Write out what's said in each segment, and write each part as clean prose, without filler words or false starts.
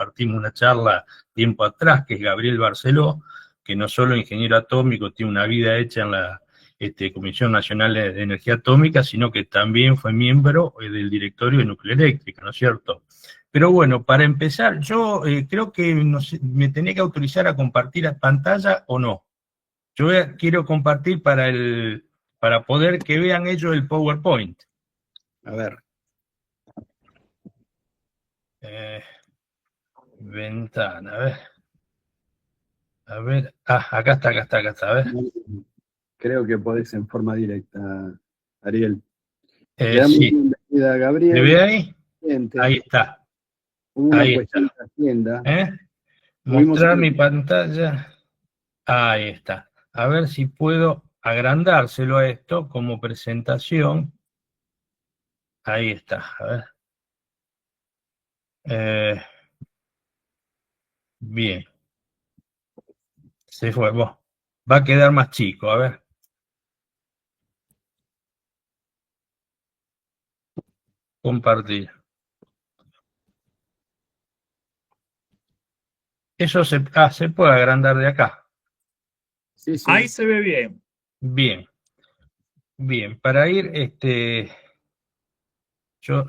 compartimos una charla tiempo atrás, que es Gabriel Barceló, que no solo ingeniero atómico, tiene una vida hecha en la Comisión Nacional de Energía Atómica, sino que también fue miembro del directorio de Nuclear Eléctrica, ¿no es cierto? Pero bueno, para empezar, yo creo que no sé, me tenía que autorizar a compartir a pantalla o no. Yo quiero compartir para poder que vean ellos el PowerPoint. A ver. Ventana, a ver. A ver, acá está, a ver. Creo que podés en forma directa, Ariel. Sí. Bienvenida, Gabriel. ¿Se ve ahí? Gente. Ahí está. Hubo una Ahí cuestión está. de agenda. Mostrar mi pantalla. Ahí está. A ver si puedo agrandárselo a esto como presentación. Ahí está, a ver. Bien. Se fue. Va a quedar más chico, a ver. Compartir. Eso se puede agrandar de acá. Sí, sí. Ahí se ve bien. Bien. Bien, para ir, yo,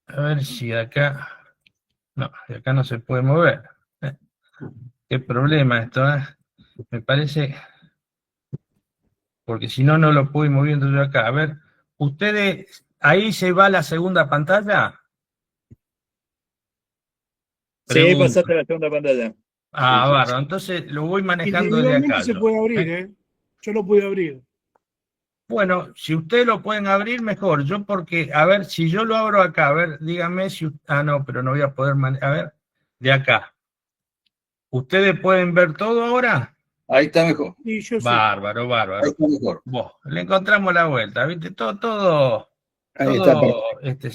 a ver si de acá, no, de acá no se puede mover. Qué problema esto, ¿eh? Me parece, porque si no, no lo puedo ir moviendo yo acá. A ver, ustedes, ahí se va la segunda pantalla. Sí, pasaste a la segunda pantalla. Bárbaro, entonces lo voy manejando desde acá. Se puede abrir, ¿eh? Yo lo pude abrir. Bueno, si ustedes lo pueden abrir, mejor. Yo porque, a ver, si yo lo abro acá, a ver, díganme si... no, pero no voy a poder... A ver, de acá. ¿Ustedes pueden ver todo ahora? Ahí está mejor. Sí, yo Bárbaro, bárbaro. Ahí está mejor. Le encontramos la vuelta, ¿viste? Todo Ahí está,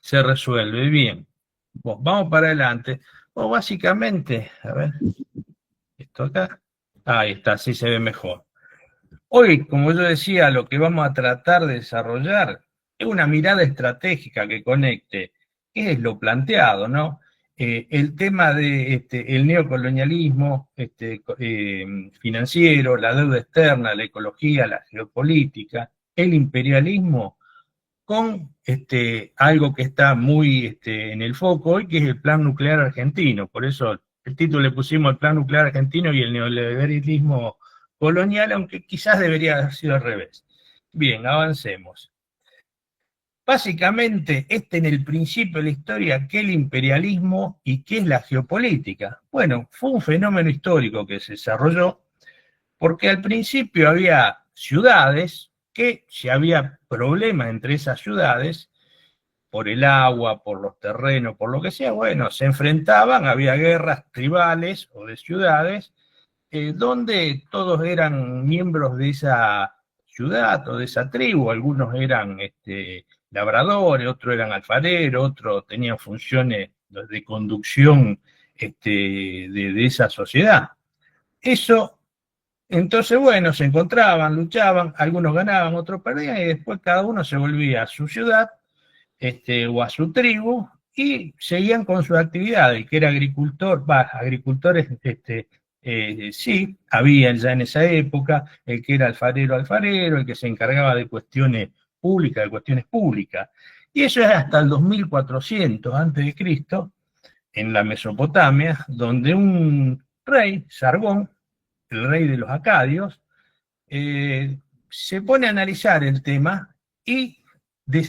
se resuelve bien. Vamos para adelante. Básicamente, a ver, esto acá. Ahí está, sí se ve mejor. Hoy, como yo decía, lo que vamos a tratar de desarrollar es una mirada estratégica que conecte qué es lo planteado, ¿no? El tema de el neocolonialismo financiero, la deuda externa, la ecología, la geopolítica, el imperialismo, con algo que está muy en el foco hoy, que es el Plan Nuclear Argentino. Por eso el título le pusimos el Plan Nuclear Argentino y el neoliberalismo colonial, aunque quizás debería haber sido al revés. Bien, avancemos. Básicamente, en el principio de la historia, ¿qué es el imperialismo y qué es la geopolítica? Bueno, fue un fenómeno histórico que se desarrolló porque al principio había ciudades que si había problemas entre esas ciudades, por el agua, por los terrenos, por lo que sea, bueno, se enfrentaban, había guerras tribales o de ciudades, donde todos eran miembros de esa ciudad o de esa tribu, algunos eran labradores, otros eran alfareros, otros tenían funciones de conducción de esa sociedad. Eso, entonces, bueno, se encontraban, luchaban, algunos ganaban, otros perdían, y después cada uno se volvía a su ciudad o a su tribu y seguían con sus actividades, que era agricultor, agricultores, sí, había ya en esa época, el que era alfarero, el que se encargaba de cuestiones públicas, y eso es hasta el 2400 a.C., en la Mesopotamia, donde un rey, Sargón, el rey de los acadios, se pone a analizar el tema y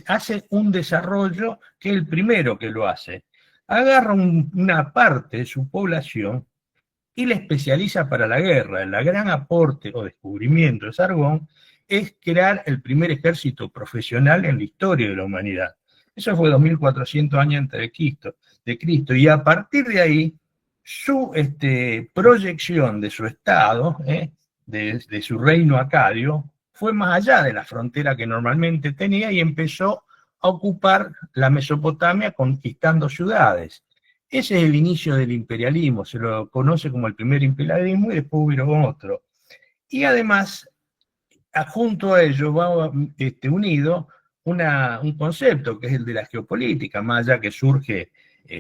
hace un desarrollo que es el primero que lo hace. Agarra una parte de su población y la especializa para la guerra. El gran aporte o descubrimiento de Sargón es crear el primer ejército profesional en la historia de la humanidad. Eso fue 2400 años antes de Cristo, y a partir de ahí, su proyección de su estado, de su reino acadio, fue más allá de la frontera que normalmente tenía y empezó a ocupar la Mesopotamia conquistando ciudades. Ese es el inicio del imperialismo, se lo conoce como el primer imperialismo y después hubo otro. Y además, junto a ello va unido un concepto que es el de la geopolítica, más allá que surge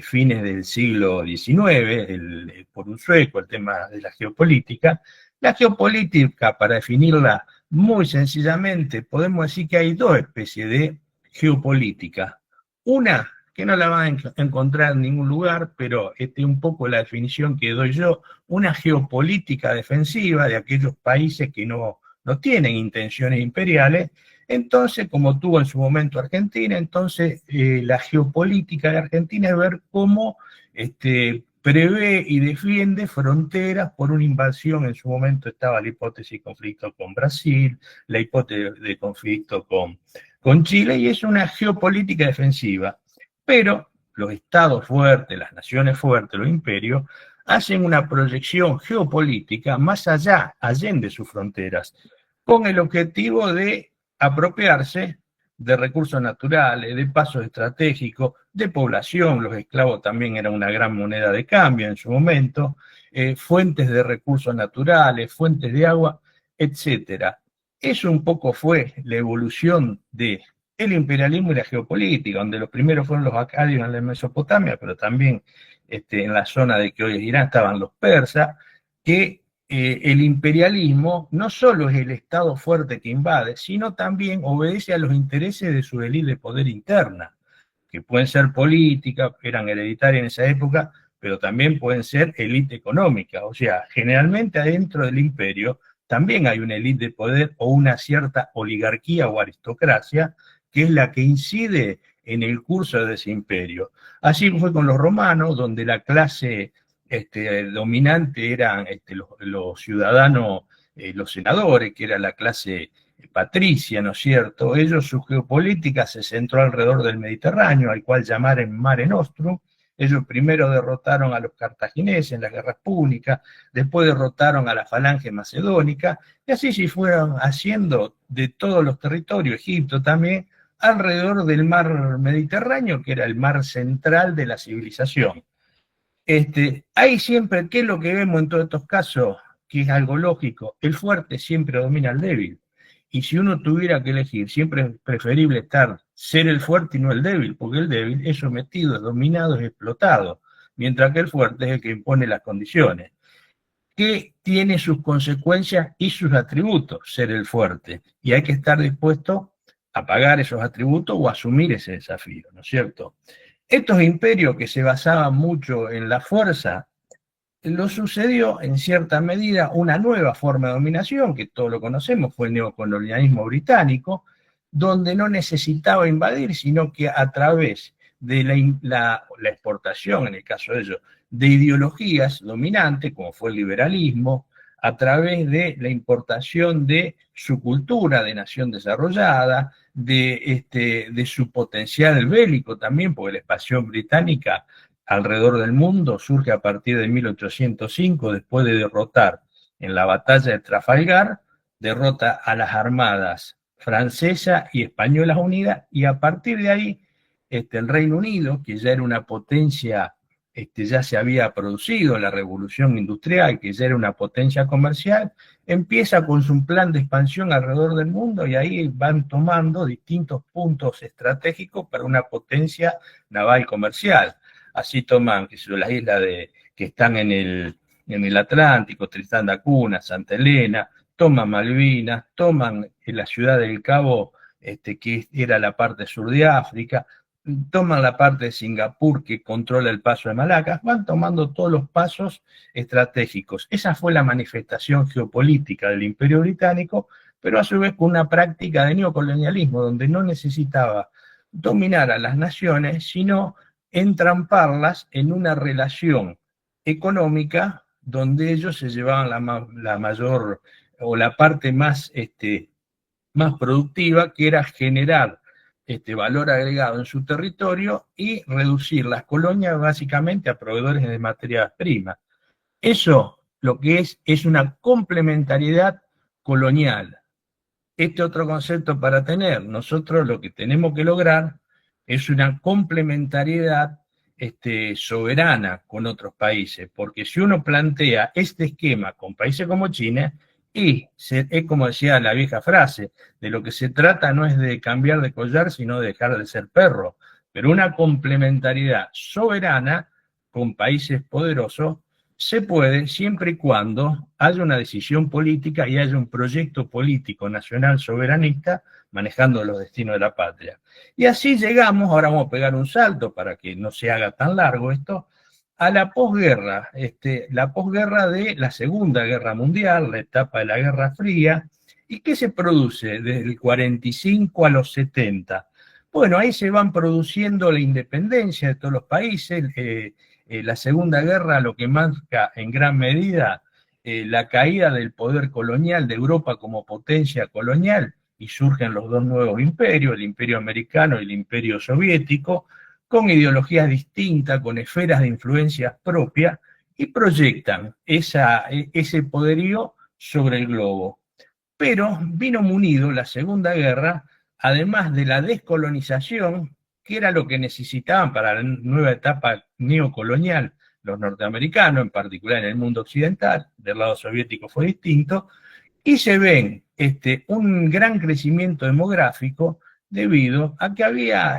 fines del siglo XIX, por un sueco, el tema de la geopolítica. La geopolítica, para definirla muy sencillamente, podemos decir que hay dos especies de geopolítica. Una, que no la van a encontrar en ningún lugar, pero un poco la definición que doy yo, una geopolítica defensiva de aquellos países que no tienen intenciones imperiales. Entonces, como tuvo en su momento Argentina, entonces la geopolítica de Argentina es ver cómo prevé y defiende fronteras por una invasión. En su momento estaba la hipótesis de conflicto con Brasil, la hipótesis de conflicto con Chile, y es una geopolítica defensiva. Pero los estados fuertes, las naciones fuertes, los imperios, hacen una proyección geopolítica más allá, allende sus fronteras, con el objetivo de apropiarse de recursos naturales, de pasos estratégicos, de población. Los esclavos también eran una gran moneda de cambio en su momento, fuentes de recursos naturales, fuentes de agua, etc. Eso un poco fue la evolución del imperialismo y la geopolítica, donde los primeros fueron los acadios en la Mesopotamia, pero también en la zona de que hoy es Irán estaban los persas, que el imperialismo no solo es el Estado fuerte que invade, sino también obedece a los intereses de su élite de poder interna, que pueden ser políticas, eran hereditarias en esa época, pero también pueden ser élite económica. O sea, generalmente adentro del imperio también hay una élite de poder o una cierta oligarquía o aristocracia, que es la que incide en el curso de ese imperio. Así fue con los romanos, donde la clase dominante eran los ciudadanos, los senadores, que era la clase patricia, ¿no es cierto? Ellos, su geopolítica se centró alrededor del Mediterráneo, al cual llamaron Mare Nostrum. Ellos primero derrotaron a los cartagineses en las guerras púnicas, después derrotaron a la falange macedónica, y así se fueron haciendo de todos los territorios, Egipto también, alrededor del mar Mediterráneo, que era el mar central de la civilización. Hay siempre, ¿qué es lo que vemos en todos estos casos? Que es algo lógico, el fuerte siempre domina al débil. Y si uno tuviera que elegir, siempre es preferible ser el fuerte y no el débil, porque el débil es sometido, es dominado, es explotado, mientras que el fuerte es el que impone las condiciones. Que tiene sus consecuencias y sus atributos, ser el fuerte, y hay que estar dispuesto a pagar esos atributos o asumir ese desafío, ¿no es cierto? Estos imperios que se basaban mucho en la fuerza, lo sucedió en cierta medida una nueva forma de dominación, que todos lo conocemos, fue el neocolonialismo británico, donde no necesitaba invadir, sino que a través de la exportación, en el caso de ellos, de ideologías dominantes, como fue el liberalismo, a través de la importación de su cultura de nación desarrollada, de su potencial bélico también, porque la expansión británica alrededor del mundo surge a partir de 1805, después de derrotar en la batalla de Trafalgar, derrota a las armadas francesas y españolas unidas, y a partir de ahí el Reino Unido, que ya era una potencia, ya se había producido la revolución industrial, que ya era una potencia comercial, empieza con su plan de expansión alrededor del mundo, y ahí van tomando distintos puntos estratégicos para una potencia naval comercial. Así toman las islas que están en el Atlántico, Tristán da Cunha, Santa Elena, toman Malvinas, toman la ciudad del Cabo, que era la parte sur de África, toman la parte de Singapur, que controla el paso de Malaca, van tomando todos los pasos estratégicos. Esa fue la manifestación geopolítica del Imperio Británico, pero a su vez con una práctica de neocolonialismo, donde no necesitaba dominar a las naciones, sino entramparlas en una relación económica donde ellos se llevaban la mayor o la parte más productiva, que era generar valor agregado en su territorio y reducir las colonias básicamente a proveedores de materias primas. Eso lo que es una complementariedad colonial. Otro concepto para tener, nosotros lo que tenemos que lograr es una complementariedad soberana con otros países, porque si uno plantea este esquema con países como China, es como decía la vieja frase, de lo que se trata no es de cambiar de collar, sino de dejar de ser perro. pero una complementariedad soberana con países poderosos se puede siempre y cuando haya una decisión política y haya un proyecto político nacional soberanista manejando los destinos de la patria. Y así llegamos, ahora vamos a pegar un salto para que no se haga tan largo esto, a la posguerra de la Segunda Guerra Mundial, la etapa de la Guerra Fría. ¿Y qué se produce desde el 45 a los 70? Bueno, ahí se van produciendo la independencia de todos los países. La Segunda Guerra lo que marca en gran medida la caída del poder colonial de Europa como potencia colonial, y surgen los dos nuevos imperios, el imperio americano y el imperio soviético, con ideologías distintas, con esferas de influencias propias, y proyectan ese poderío sobre el globo. Pero vino munido la Segunda Guerra, además de la descolonización, que era lo que necesitaban para la nueva etapa neocolonial los norteamericanos, en particular en el mundo occidental, del lado soviético fue distinto, y se ven un gran crecimiento demográfico debido a que había,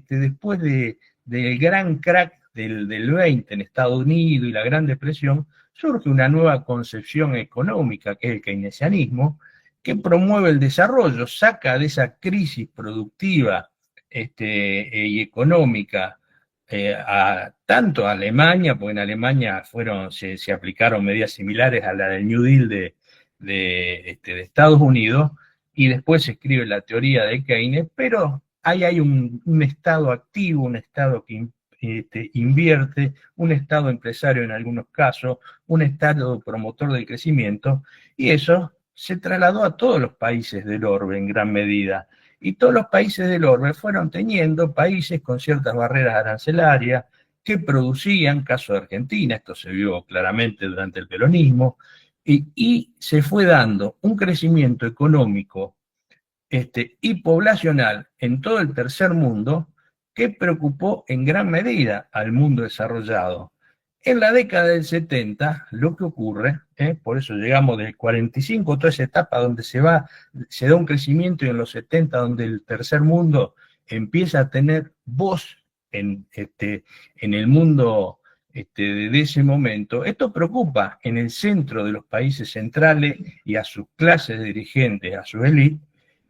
después del gran crack del 20 en Estados Unidos y la Gran Depresión, surge una nueva concepción económica, que es el keynesianismo, que promueve el desarrollo, saca de esa crisis productiva y económica tanto a Alemania, porque en Alemania se aplicaron medidas similares a la del New Deal de Estados Unidos, y después se escribe la teoría de Keynes, pero ahí hay un Estado activo, un Estado que invierte, un Estado empresario en algunos casos, un Estado promotor del crecimiento, y eso se trasladó a todos los países del orbe en gran medida. Y todos los países del orbe fueron teniendo países con ciertas barreras arancelarias que producían, caso de Argentina, esto se vio claramente durante el peronismo, y se fue dando un crecimiento económico y poblacional en todo el tercer mundo que preocupó en gran medida al mundo desarrollado. En la década del 70, lo que ocurre, por eso llegamos del 45, toda esa etapa donde se da un crecimiento, y en los 70 donde el tercer mundo empieza a tener voz en el mundo de ese momento. Esto preocupa en el centro de los países centrales y a sus clases dirigentes, a su élite,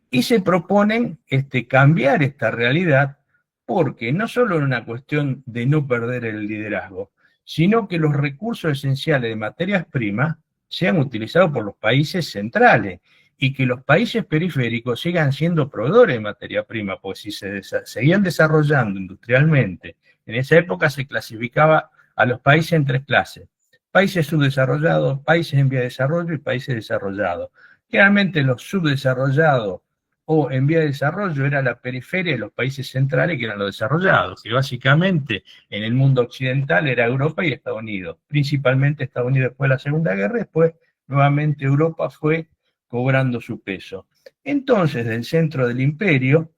y se proponen cambiar esta realidad, porque no solo es una cuestión de no perder el liderazgo, sino que los recursos esenciales de materias primas sean utilizados por los países centrales y que los países periféricos sigan siendo proveedores de materia prima, porque si se seguían desarrollando industrialmente, en esa época se clasificaba a los países en tres clases: países subdesarrollados, países en vía de desarrollo y países desarrollados. Generalmente los subdesarrollados o en vía de desarrollo era la periferia de los países centrales, que eran los desarrollados, que básicamente en el mundo occidental era Europa y Estados Unidos, principalmente Estados Unidos después de la Segunda Guerra, después nuevamente Europa fue cobrando su peso. Entonces, del centro del imperio,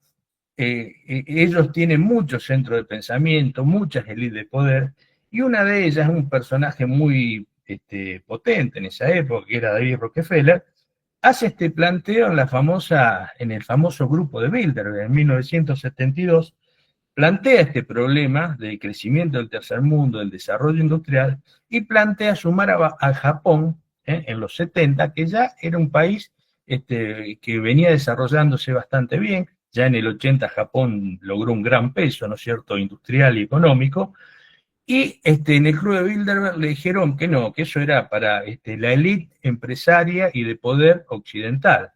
ellos tienen muchos centros de pensamiento, muchas élites de poder, y una de ellas es un personaje muy potente en esa época, que era David Rockefeller, hace este planteo en el famoso grupo de Bilderberg, en 1972, plantea este problema del crecimiento del tercer mundo, del desarrollo industrial, y plantea sumar a Japón en los 70, que ya era un país que venía desarrollándose bastante bien. Ya en el 80 Japón logró un gran peso, ¿no es cierto?, industrial y económico, y en el club de Bilderberg le dijeron que no, que eso era para la élite empresaria y de poder occidental.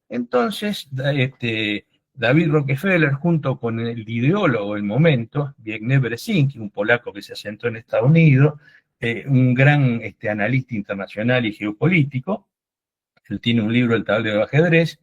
Entonces, David Rockefeller, junto con el ideólogo del momento, Zbigniew Brzezinski, un polaco que se asentó en Estados Unidos, un gran analista internacional y geopolítico, él tiene un libro, El tablero de ajedrez,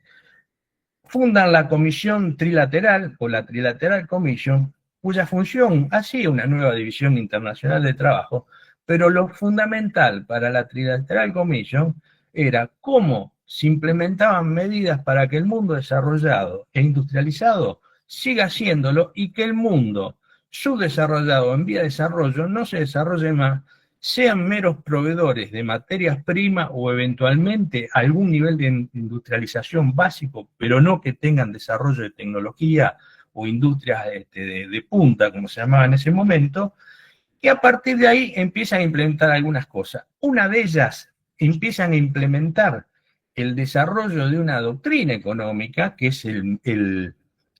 fundan la Comisión Trilateral, o la Trilateral Commission, cuya función hacía una nueva división internacional de trabajo, pero lo fundamental para la Trilateral Commission era cómo se implementaban medidas para que el mundo desarrollado e industrializado siga haciéndolo, y que el mundo subdesarrollado en vía de desarrollo no se desarrolle más, sean meros proveedores de materias primas o eventualmente algún nivel de industrialización básico, pero no que tengan desarrollo de tecnología o industrias de punta, como se llamaba en ese momento, y a partir de ahí empiezan a implementar algunas cosas. Una de ellas, empiezan a implementar el desarrollo de una doctrina económica, que es el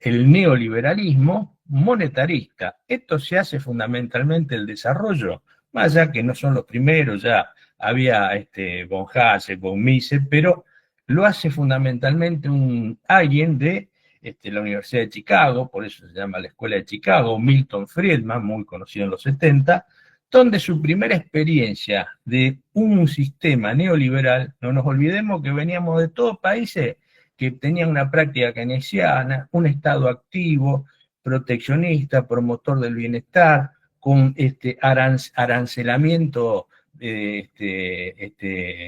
neoliberalismo monetarista. Esto se hace fundamentalmente el desarrollo, más allá que no son los primeros, ya había von Hayek, von Mises, pero lo hace fundamentalmente alguien de la Universidad de Chicago, por eso se llama la Escuela de Chicago, Milton Friedman, muy conocido en los 70, donde su primera experiencia de un sistema neoliberal, no nos olvidemos que veníamos de todos países que tenían una práctica keynesiana, un Estado activo, proteccionista, promotor del bienestar, con arancelamiento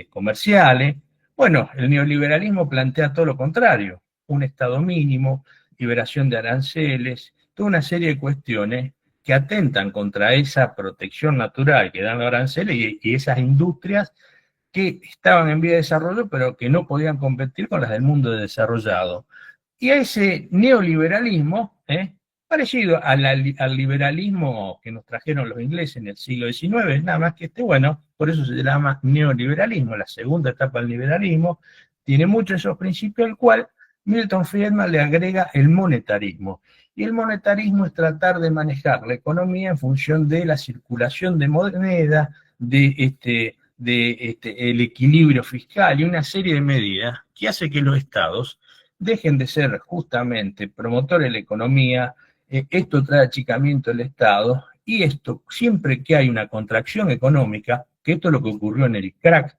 comerciales. Bueno, el neoliberalismo plantea todo lo contrario, un Estado mínimo, liberación de aranceles, toda una serie de cuestiones que atentan contra esa protección natural que dan los aranceles y esas industrias que estaban en vía de desarrollo, pero que no podían competir con las del mundo desarrollado. Y a ese neoliberalismo, parecido al liberalismo que nos trajeron los ingleses en el siglo XIX, nada más que bueno, por eso se llama neoliberalismo, la segunda etapa del liberalismo, tiene muchos de esos principios, al cual Milton Friedman le agrega el monetarismo. Y el monetarismo es tratar de manejar la economía en función de la circulación de moneda, de el equilibrio fiscal y una serie de medidas que hace que los estados dejen de ser justamente promotores de la economía. Esto trae achicamiento del Estado, y esto, siempre que hay una contracción económica, que esto es lo que ocurrió en el crack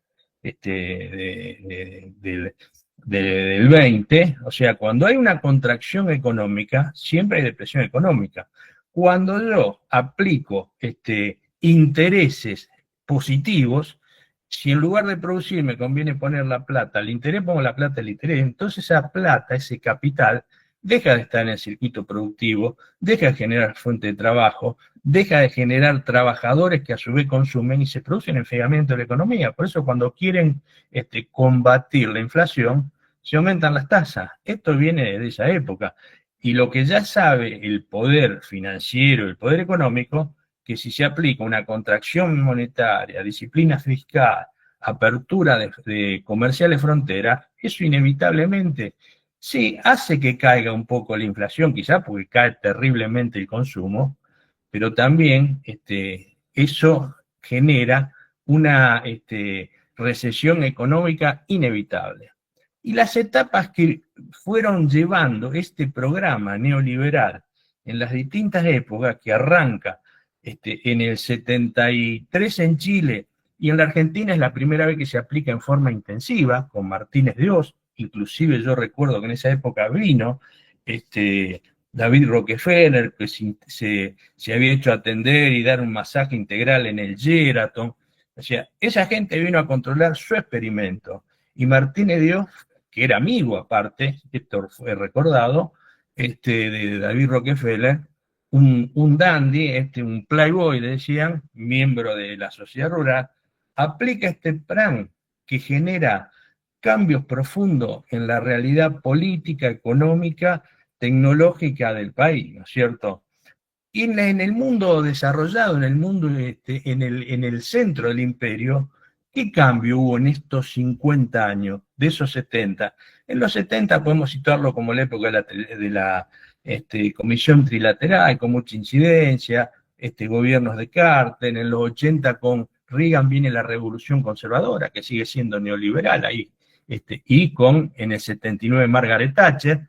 del 20, o sea, cuando hay una contracción económica, siempre hay depresión económica. Cuando yo aplico intereses positivos, si en lugar de producir me conviene poner la plata al interés, pongo la plata al interés, entonces esa plata, ese capital, deja de estar en el circuito productivo, deja de generar fuente de trabajo, deja de generar trabajadores que a su vez consumen y se produce un enfriamiento de la economía. Por eso cuando quieren combatir la inflación, se aumentan las tasas. Esto viene de esa época. Y lo que ya sabe el poder financiero, el poder económico, que si se aplica una contracción monetaria, disciplina fiscal, apertura de comerciales fronteras, eso inevitablemente sí hace que caiga un poco la inflación, quizás porque cae terriblemente el consumo, pero también eso genera una recesión económica inevitable. Y las etapas que fueron llevando este programa neoliberal en las distintas épocas, que arranca en el 73 en Chile, y en la Argentina es la primera vez que se aplica en forma intensiva, con Martínez de Oz. Inclusive yo recuerdo que en esa época vino David Rockefeller, que se había hecho atender y dar un masaje integral en el Sheraton. O sea, esa gente vino a controlar su experimento. Y Martínez de Oz, que era amigo aparte, esto fue recordado, de David Rockefeller, un dandy, un playboy, le decían, miembro de la sociedad rural, aplica este plan que genera cambios profundos en la realidad política, económica, tecnológica del país, ¿no es cierto? Y en el mundo desarrollado, en el mundo, en el centro del imperio, ¿qué cambio hubo en estos 50 años, de esos 70? En los 70 podemos situarlo como la época de la Comisión Trilateral, con mucha incidencia, gobiernos de Carter. En los 80 con Reagan viene la revolución conservadora, que sigue siendo neoliberal ahí, y en el 79 Margaret Thatcher.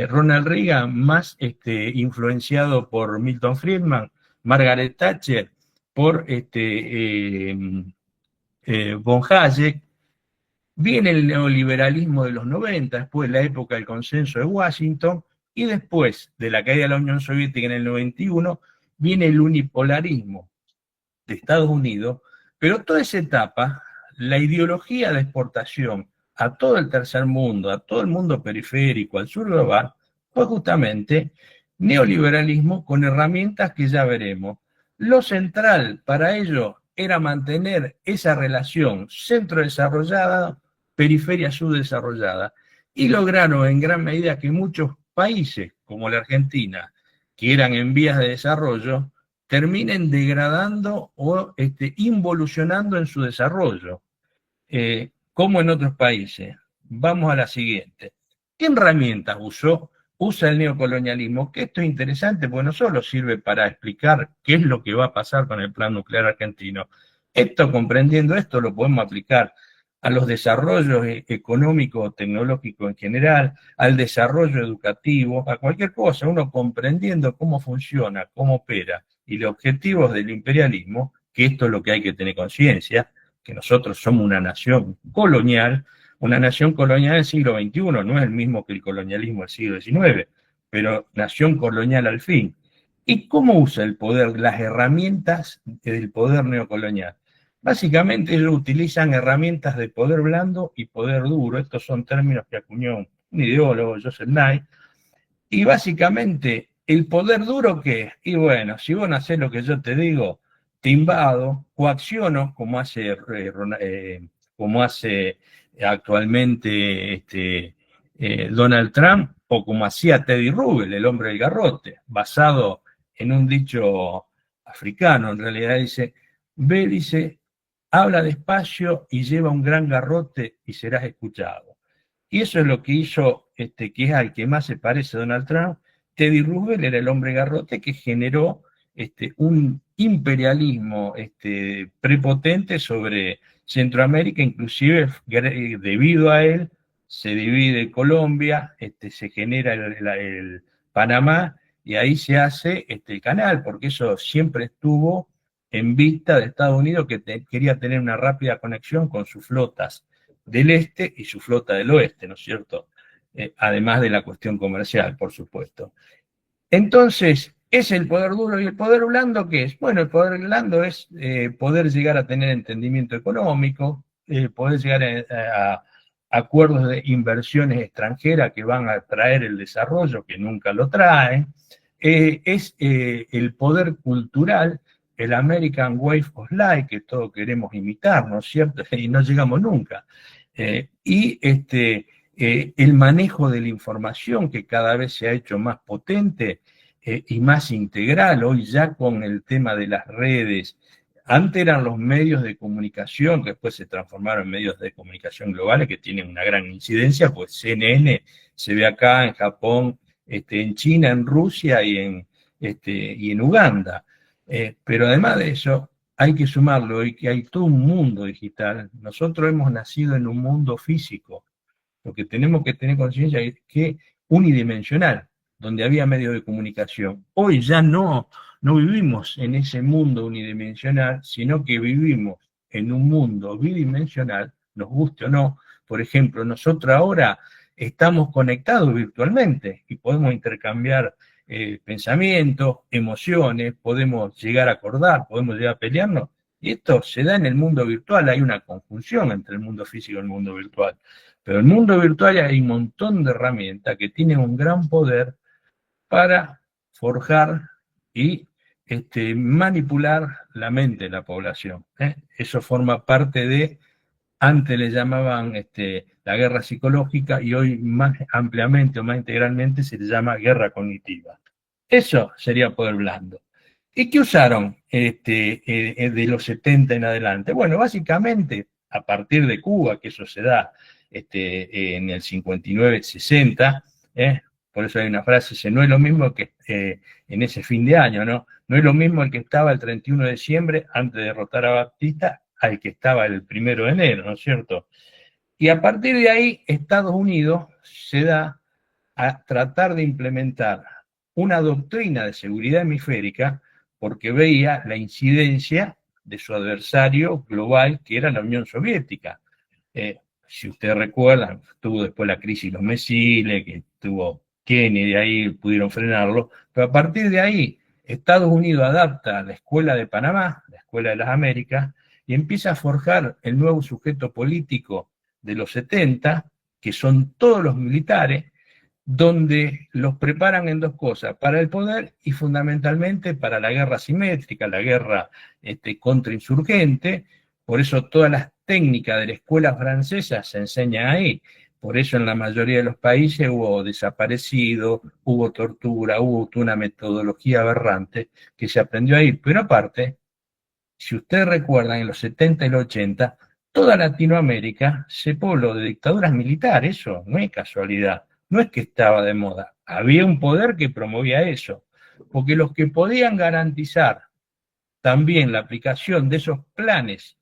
Ronald Reagan más influenciado por Milton Friedman, Margaret Thatcher por von Hayek. Viene el neoliberalismo de los 90, después la época del consenso de Washington, y después de la caída de la Unión Soviética en el 91, viene el unipolarismo de Estados Unidos, pero toda esa etapa, la ideología de exportación a todo el tercer mundo, a todo el mundo periférico, al sur global, fue justamente neoliberalismo con herramientas que ya veremos. Lo central para ello era mantener esa relación centro desarrollada, periferia subdesarrollada, y lograron en gran medida que muchos países como la Argentina, que eran en vías de desarrollo, terminen degradando o involucionando en su desarrollo, como en otros países. Vamos a la siguiente. ¿Qué herramientas usa el neocolonialismo? Que esto es interesante porque no solo sirve para explicar qué es lo que va a pasar con el plan nuclear argentino. Esto, comprendiendo esto, lo podemos aplicar a los desarrollos económicos, tecnológicos en general, al desarrollo educativo, a cualquier cosa. Uno comprendiendo cómo funciona, cómo opera y los objetivos del imperialismo, que esto es lo que hay que tener conciencia, que nosotros somos una nación colonial del siglo XXI, no es el mismo que el colonialismo del siglo XIX, pero nación colonial al fin. ¿Y cómo usa el poder, las herramientas del poder neocolonial? Básicamente ellos utilizan herramientas de poder blando y poder duro. Estos son términos que acuñó un ideólogo, Joseph Nye. Y básicamente, ¿el poder duro qué es? Y bueno, si vos no hacés lo que yo te digo, te invado, coacciono, como hace actualmente Donald Trump, o como hacía Teddy Roosevelt, el hombre del garrote, basado en un dicho africano, en realidad dice, habla despacio y lleva un gran garrote y serás escuchado. Y eso es lo que hizo, que es al que más se parece a Donald Trump. Teddy Roosevelt era el hombre garrote que generó un imperialismo prepotente sobre Centroamérica, inclusive debido a él se divide Colombia, se genera el Panamá, y ahí se hace el canal, porque eso siempre estuvo en vista de Estados Unidos, que quería tener una rápida conexión con sus flotas del este y su flota del oeste, ¿no es cierto? Además de la cuestión comercial, por supuesto. Entonces, ¿es el poder duro y el poder blando qué es? Bueno, el poder blando es poder llegar a tener entendimiento económico, poder llegar a acuerdos de inversiones extranjeras que van a traer el desarrollo, que nunca lo traen. Es el poder cultural, el American Way of Life, que todos queremos imitar, ¿no es cierto? Y no llegamos nunca. El manejo de la información, que cada vez se ha hecho más potente y más integral, hoy ya con el tema de las redes. Antes eran los medios de comunicación, que después se transformaron en medios de comunicación globales, que tienen una gran incidencia, pues CNN se ve acá, en Japón, en China, en Rusia y en Uganda. Pero además de eso, hay que sumarlo hoy que hay todo un mundo digital. Nosotros hemos nacido en un mundo físico. Lo que tenemos que tener conciencia es que unidimensional, donde había medios de comunicación. Hoy ya no vivimos en ese mundo unidimensional, sino que vivimos en un mundo bidimensional, nos guste o no. Por ejemplo, nosotros ahora estamos conectados virtualmente y podemos intercambiar pensamientos, emociones, podemos llegar a acordar, podemos llegar a pelearnos, y esto se da en el mundo virtual. Hay una conjunción entre el mundo físico y el mundo virtual. Pero en el mundo virtual hay un montón de herramientas que tienen un gran poder para forjar y manipular la mente de la población. Eso forma parte de, antes le llamaban la guerra psicológica, y hoy más ampliamente o más integralmente se le llama guerra cognitiva. Eso sería poder blando. ¿Y qué usaron de los 70 en adelante? Bueno, básicamente, a partir de Cuba, que eso se da en el 59-60, por eso hay una frase, no es lo mismo que en ese fin de año, ¿no? No es lo mismo el que estaba el 31 de diciembre antes de derrotar a Batista al que estaba el 1 de enero, ¿no es cierto? Y a partir de ahí, Estados Unidos se da a tratar de implementar una doctrina de seguridad hemisférica, porque veía la incidencia de su adversario global, que era la Unión Soviética. Si ustedes recuerdan, tuvo después la crisis de los misiles, que tuvo Kennedy, ahí pudieron frenarlo, pero a partir de ahí, Estados Unidos adapta la Escuela de Panamá, la Escuela de las Américas, y empieza a forjar el nuevo sujeto político de los 70, que son todos los militares, donde los preparan en dos cosas, para el poder y fundamentalmente para la guerra asimétrica, la guerra contrainsurgente. Por eso todas las técnicas de la escuela francesa se enseñan ahí, Por eso en la mayoría de los países hubo desaparecidos, hubo tortura, hubo una metodología aberrante que se aprendió ahí. Pero aparte, si ustedes recuerdan, en los 70 y los 80, toda Latinoamérica se pobló de dictaduras militares, eso no es casualidad, no es que estaba de moda, había un poder que promovía eso, porque los que podían garantizar también la aplicación de esos planes,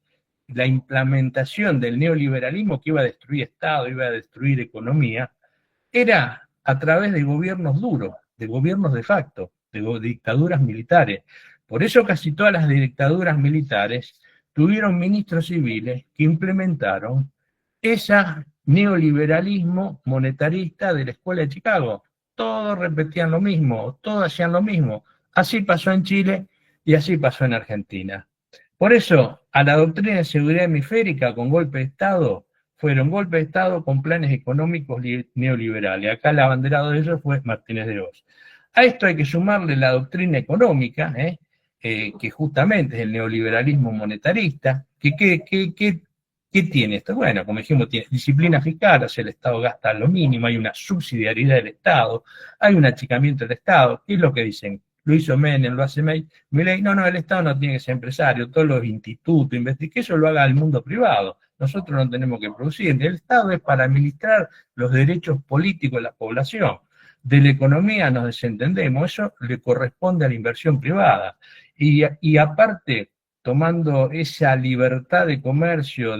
la implementación del neoliberalismo que iba a destruir Estado, iba a destruir economía, era a través de gobiernos duros, de gobiernos de facto, de dictaduras militares. Por eso casi todas las dictaduras militares tuvieron ministros civiles que implementaron ese neoliberalismo monetarista de la Escuela de Chicago. Todos repetían lo mismo, todos hacían lo mismo. Así pasó en Chile y así pasó en Argentina. Por eso, a la doctrina de seguridad hemisférica con golpe de Estado, fueron golpes de Estado con planes económicos neoliberales. Acá el abanderado de ellos fue Martínez de Oz. A esto hay que sumarle la doctrina económica, que justamente es el neoliberalismo monetarista. ¿Qué tiene esto? Bueno, como dijimos, tiene disciplina fiscal, o sea, el Estado gasta lo mínimo, hay una subsidiariedad del Estado, hay un achicamiento del Estado. ¿Qué es lo que dicen? Lo hizo Menem, lo hace Milei. No, el Estado no tiene que ser empresario, todos los institutos, que eso lo haga el mundo privado. Nosotros no tenemos que producir. El Estado es para administrar los derechos políticos de la población. De la economía nos desentendemos, eso le corresponde a la inversión privada. Y aparte, tomando esa libertad de comercio,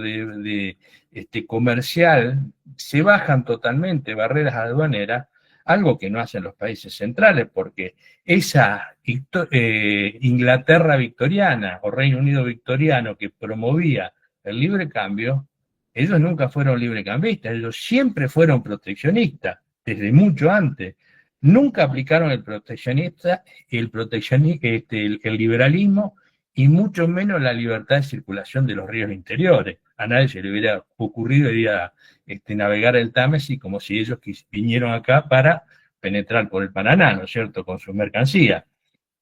comercial, se bajan totalmente barreras aduaneras, algo que no hacen los países centrales, porque esa Inglaterra victoriana o Reino Unido victoriano que promovía el libre cambio, ellos nunca fueron librecambistas, ellos siempre fueron proteccionistas, desde mucho antes. Nunca aplicaron el liberalismo y mucho menos la libertad de circulación de los ríos interiores. A nadie se le hubiera ocurrido ir a navegar el Támesis como si ellos vinieron acá para penetrar por el Paraná, ¿no es cierto?, con sus mercancías.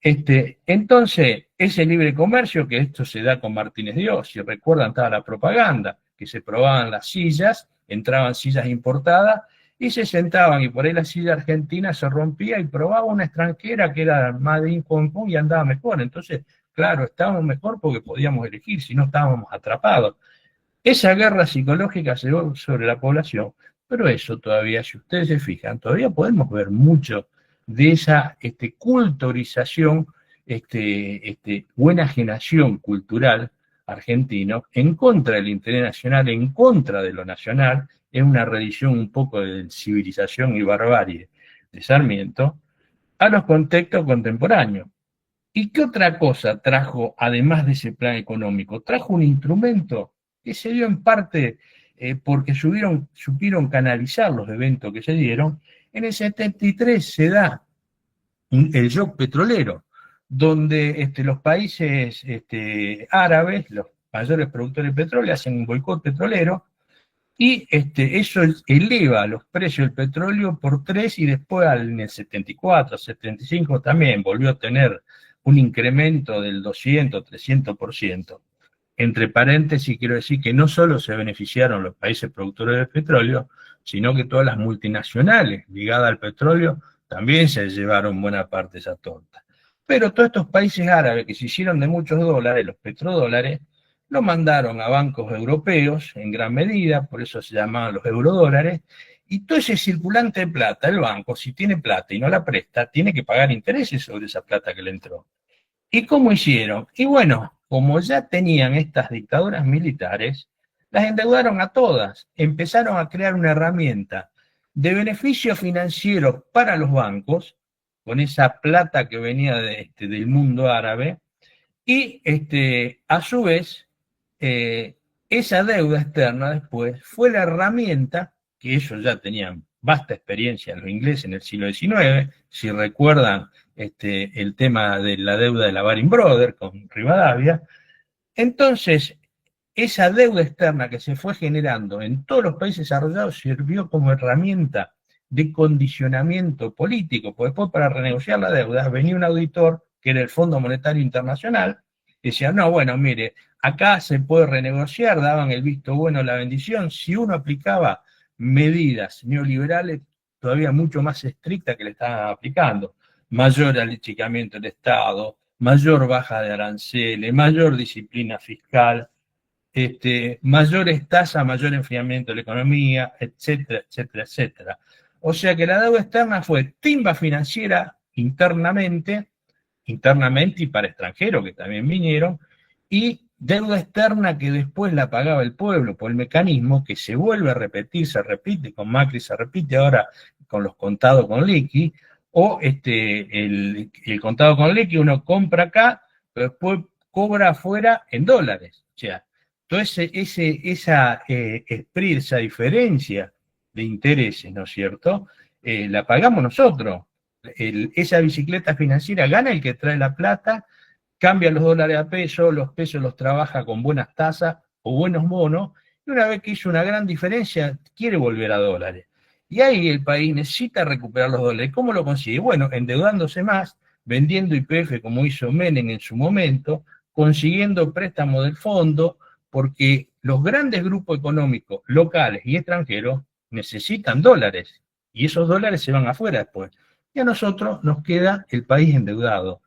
Entonces, ese libre comercio, que esto se da con Martínez de Oz, si recuerdan, estaba la propaganda, que se probaban las sillas, entraban sillas importadas, y se sentaban, y por ahí la silla argentina se rompía, y probaba una extranjera que era Made in Hong Kong y andaba mejor. Entonces, claro, estábamos mejor porque podíamos elegir, si no estábamos atrapados. Esa guerra psicológica se dio sobre la población, pero eso todavía, si ustedes se fijan, todavía podemos ver mucho de esa culturización, o enajenación cultural argentino en contra del interés nacional, en contra de lo nacional. Es una redición un poco de civilización y barbarie de Sarmiento a los contextos contemporáneos. ¿Y qué otra cosa trajo, además de ese plan económico? Trajo un instrumento que se dio en parte porque supieron canalizar los eventos que se dieron. En el 73 se da el shock petrolero, donde los países árabes, los mayores productores de petróleo, hacen un boicot petrolero, y eso eleva los precios del petróleo por 3, y después en el 74, 75 también volvió a tener un incremento del 200, 300%. Entre paréntesis, quiero decir que no solo se beneficiaron los países productores de petróleo, sino que todas las multinacionales ligadas al petróleo también se llevaron buena parte de esa torta. Pero todos estos países árabes que se hicieron de muchos dólares, los petrodólares, lo mandaron a bancos europeos en gran medida, por eso se llamaban los eurodólares, y todo ese circulante de plata, el banco, si tiene plata y no la presta, tiene que pagar intereses sobre esa plata que le entró. ¿Y cómo hicieron? Y bueno, como ya tenían estas dictaduras militares, las endeudaron a todas, empezaron a crear una herramienta de beneficio financiero para los bancos, con esa plata que venía del mundo árabe, y a su vez, esa deuda externa después fue la herramienta que ellos ya tenían vasta experiencia, los ingleses, en el siglo XIX, si recuerdan el tema de la deuda de la Baring Brothers con Rivadavia. Entonces, esa deuda externa que se fue generando en todos los países desarrollados sirvió como herramienta de condicionamiento político, porque después para renegociar la deuda venía un auditor, que era el Fondo Monetario Internacional, y decía, no, bueno, mire, acá se puede renegociar, daban el visto bueno, la bendición, si uno aplicaba medidas neoliberales todavía mucho más estrictas que le estaban aplicando. Mayor achicamiento del Estado, mayor baja de aranceles, mayor disciplina fiscal, mayores tasas, mayor enfriamiento de la economía, etcétera, etcétera, etcétera. O sea que la deuda externa fue timba financiera internamente y para extranjeros que también vinieron, y deuda externa que después la pagaba el pueblo por el mecanismo que se vuelve a repetir, se repite con Macri, se repite ahora con los contados con liqui, o el contado con liqui uno compra acá, pero después cobra afuera en dólares. O sea, toda esa diferencia de intereses, ¿no es cierto? La pagamos nosotros. Esa bicicleta financiera gana el que trae la plata, cambia los dólares a pesos, los pesos los trabaja con buenas tasas o buenos bonos, y una vez que hizo una gran diferencia, quiere volver a dólares. Y ahí el país necesita recuperar los dólares. ¿Cómo lo consigue? Bueno, endeudándose más, vendiendo YPF como hizo Menem en su momento, consiguiendo préstamos del fondo, porque los grandes grupos económicos locales y extranjeros necesitan dólares, y esos dólares se van afuera después. Y a nosotros nos queda el país endeudado.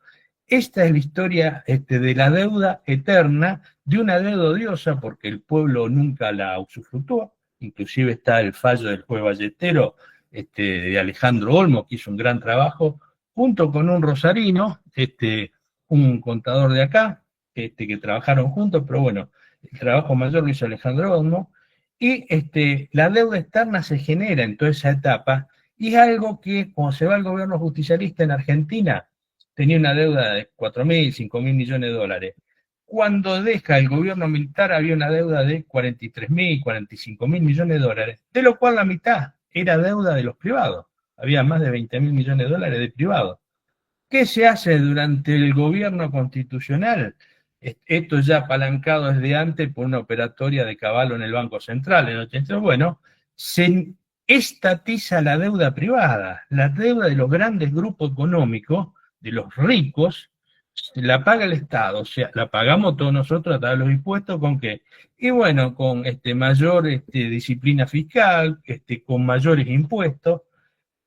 Esta es la historia de la deuda eterna, de una deuda odiosa, porque el pueblo nunca la usufructuó. Inclusive está el fallo del juez Ballestero, de Alejandro Olmo, que hizo un gran trabajo, junto con un rosarino, un contador de acá, que trabajaron juntos, pero bueno, el trabajo mayor lo hizo Alejandro Olmo, y la deuda externa se genera en toda esa etapa, y es algo que, cuando se va al gobierno justicialista en Argentina, tenía una deuda de 4.000, 5.000 millones de dólares. Cuando deja el gobierno militar había una deuda de 43.000, 45.000 millones de dólares, de lo cual la mitad era deuda de los privados. Había más de 20.000 millones de dólares de privados. ¿Qué se hace durante el gobierno constitucional? Esto ya apalancado desde antes por una operatoria de Cavallo en el Banco Central en el 82. Bueno, se estatiza la deuda privada, la deuda de los grandes grupos económicos, de los ricos, la paga el Estado, o sea, la pagamos todos nosotros a través de los impuestos. ¿Con qué? Y bueno, con mayor disciplina fiscal, con mayores impuestos.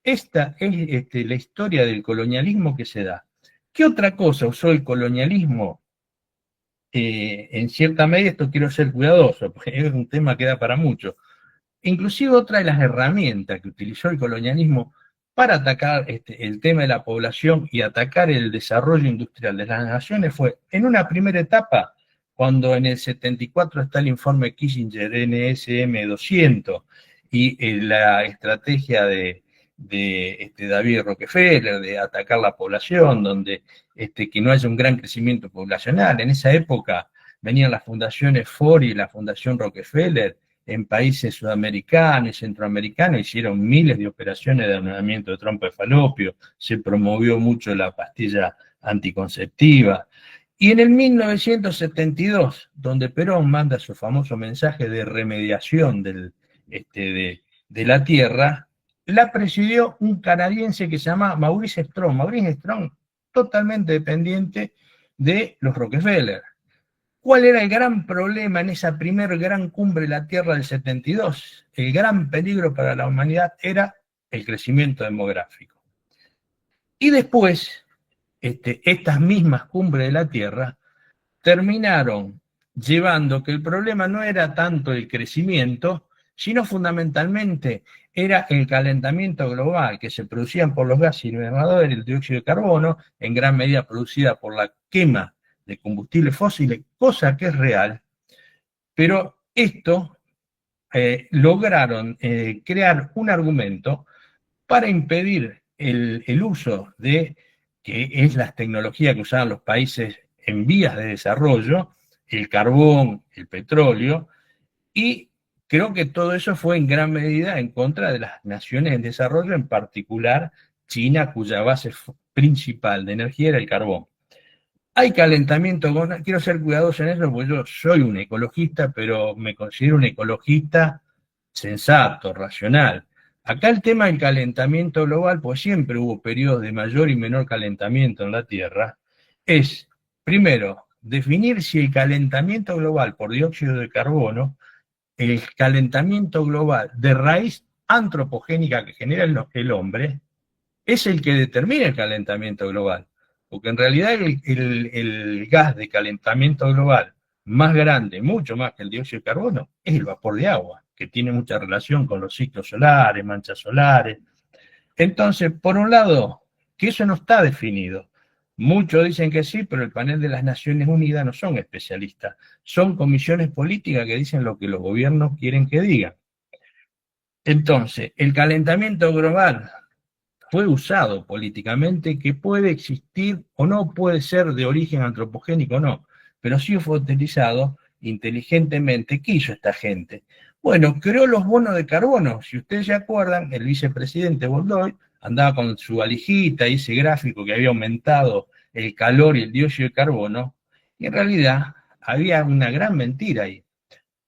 Esta es la historia del colonialismo que se da. ¿Qué otra cosa usó el colonialismo? En cierta medida, esto quiero ser cuidadoso, porque es un tema que da para mucho. Inclusive otra de las herramientas que utilizó el colonialismo para atacar el tema de la población y atacar el desarrollo industrial de las naciones fue, en una primera etapa, cuando en el 74 está el informe Kissinger NSM 200 y la estrategia de David Rockefeller de atacar la población, donde que no haya un gran crecimiento poblacional. En esa época venían las fundaciones Ford y la Fundación Rockefeller en países sudamericanos y centroamericanos, hicieron miles de operaciones de anonamiento de trompa de falopio, se promovió mucho la pastilla anticonceptiva. Y en el 1972, donde Perón manda su famoso mensaje de remediación de la tierra, la presidió un canadiense que se llama Maurice Strong. Maurice Strong, totalmente dependiente de los Rockefeller. ¿Cuál era el gran problema en esa primer gran cumbre de la Tierra del 72? El gran peligro para la humanidad era el crecimiento demográfico. Y después, estas mismas cumbres de la Tierra terminaron llevando que el problema no era tanto el crecimiento, sino fundamentalmente era el calentamiento global que se producían por los gases invernadores, el dióxido de carbono, en gran medida producida por la quema de combustibles fósiles, cosa que es real, pero esto lograron crear un argumento para impedir el uso de, que es las tecnologías que usaban los países en vías de desarrollo, el carbón, el petróleo, y creo que todo eso fue en gran medida en contra de las naciones en desarrollo, en particular China, cuya base principal de energía era el carbón. Hay calentamiento, quiero ser cuidadoso en eso, porque yo soy un ecologista, pero me considero un ecologista sensato, racional. Acá el tema del calentamiento global, pues siempre hubo periodos de mayor y menor calentamiento en la Tierra, es, primero, definir si el calentamiento global por dióxido de carbono el calentamiento global de raíz antropogénica que genera el hombre es el que determina el calentamiento global. Porque en realidad el gas de calentamiento global más grande, mucho más que el dióxido de carbono, es el vapor de agua, que tiene mucha relación con los ciclos solares, manchas solares. Entonces, por un lado, que eso no está definido. Muchos dicen que sí, pero el panel de las Naciones Unidas no son especialistas, son comisiones políticas que dicen lo que los gobiernos quieren que digan. Entonces, el calentamiento global fue usado políticamente, que puede existir o no puede ser de origen antropogénico o no, pero sí fue utilizado inteligentemente. ¿Qué hizo esta gente? Bueno, creó los bonos de carbono. Si ustedes se acuerdan, el vicepresidente Boldoy andaba con su valijita y ese gráfico que había aumentado el calor y el dióxido de carbono, y en realidad había una gran mentira ahí,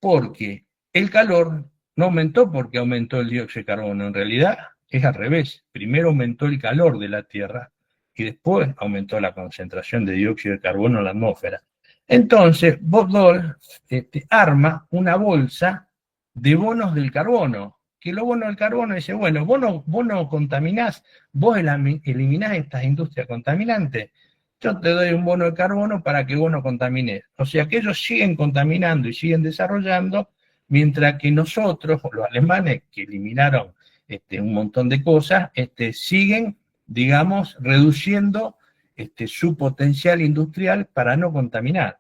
porque el calor no aumentó porque aumentó el dióxido de carbono, en realidad es al revés. Primero aumentó el calor de la Tierra y después aumentó la concentración de dióxido de carbono en la atmósfera. Entonces, Bob arma una bolsa de bonos del carbono, que los bonos del carbono dice, bueno, vos no contaminás, vos eliminás estas industrias contaminantes, yo te doy un bono de carbono para que vos no contamines. O sea que ellos siguen contaminando y siguen desarrollando, mientras que nosotros, los alemanes, que eliminaron un montón de cosas, siguen, digamos, reduciendo su potencial industrial para no contaminar.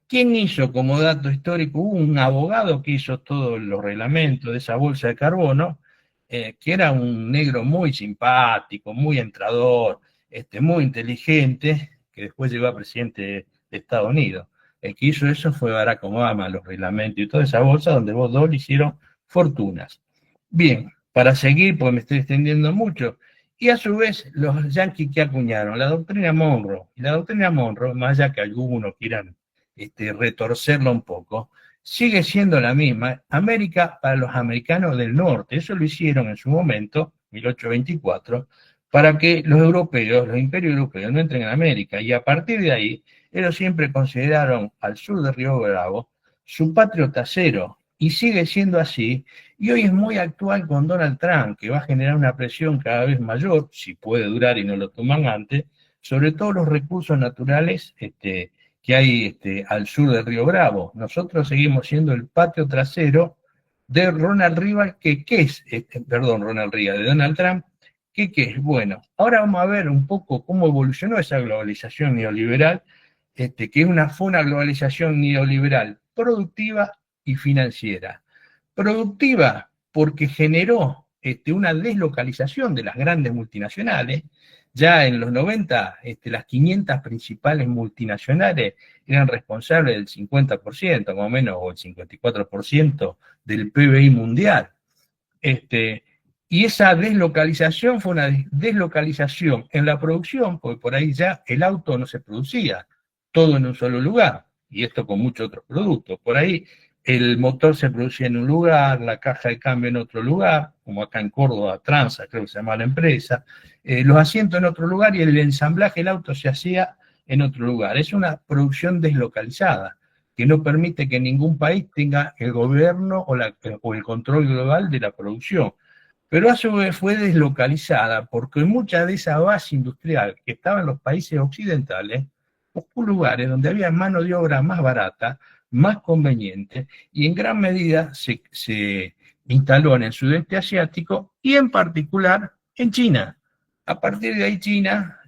¿Quién hizo como dato histórico? Hubo un abogado que hizo todos los reglamentos de esa bolsa de carbono, que era un negro muy simpático, muy entrador, muy inteligente, que después llegó a presidente de Estados Unidos. El que hizo eso fue Barack Obama, los reglamentos y toda esa bolsa donde vos dos le hicieron fortunas. Bien, para seguir, porque me estoy extendiendo mucho, y a su vez los yanquis que acuñaron la doctrina Monroe, y la doctrina Monroe, más allá que algunos quieran retorcerla un poco, sigue siendo la misma. América para los americanos del norte, eso lo hicieron en su momento, 1824, para que los europeos, los imperios europeos no entren en América, y a partir de ahí, ellos siempre consideraron al sur de Río Bravo su patrio trasero, y sigue siendo así, y hoy es muy actual con Donald Trump, que va a generar una presión cada vez mayor, si puede durar y no lo toman antes, sobre todos los recursos naturales que hay al sur del Río Bravo. Nosotros seguimos siendo el patio trasero de Ronald Reagan, ¿qué es? Ronald Reagan, de Donald Trump, ¿qué es? Bueno, ahora vamos a ver un poco cómo evolucionó esa globalización neoliberal, fue una globalización neoliberal productiva y financiera. Productiva porque generó una deslocalización de las grandes multinacionales. Ya en los 90, las 500 principales multinacionales eran responsables del 50%, más o menos, o el 54% del PBI mundial. Y esa deslocalización fue una deslocalización en la producción, porque por ahí ya el auto no se producía, todo en un solo lugar, y esto con muchos otros productos. Por ahí el motor se producía en un lugar, la caja de cambio en otro lugar, como acá en Córdoba, Transa, creo que se llama la empresa, los asientos en otro lugar y el ensamblaje del auto se hacía en otro lugar. Es una producción deslocalizada que no permite que ningún país tenga el gobierno o el control global de la producción. Pero a su vez fue deslocalizada porque mucha de esa base industrial que estaba en los países occidentales buscó lugares donde había mano de obra más barata, más conveniente, y en gran medida se instaló en el sudeste asiático y en particular en China. A partir de ahí China,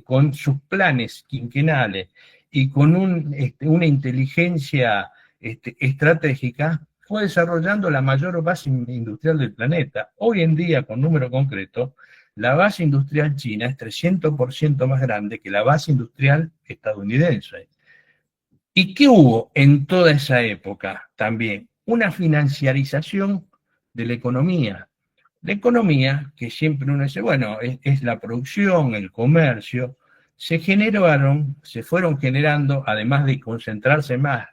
con sus planes quinquenales y con una inteligencia estratégica, fue desarrollando la mayor base industrial del planeta. Hoy en día, con número concreto, la base industrial china es 300% más grande que la base industrial estadounidense. ¿Y qué hubo en toda esa época también? Una financiarización de la economía. La economía, que siempre uno dice, bueno, es la producción, el comercio, se fueron generando, además de concentrarse más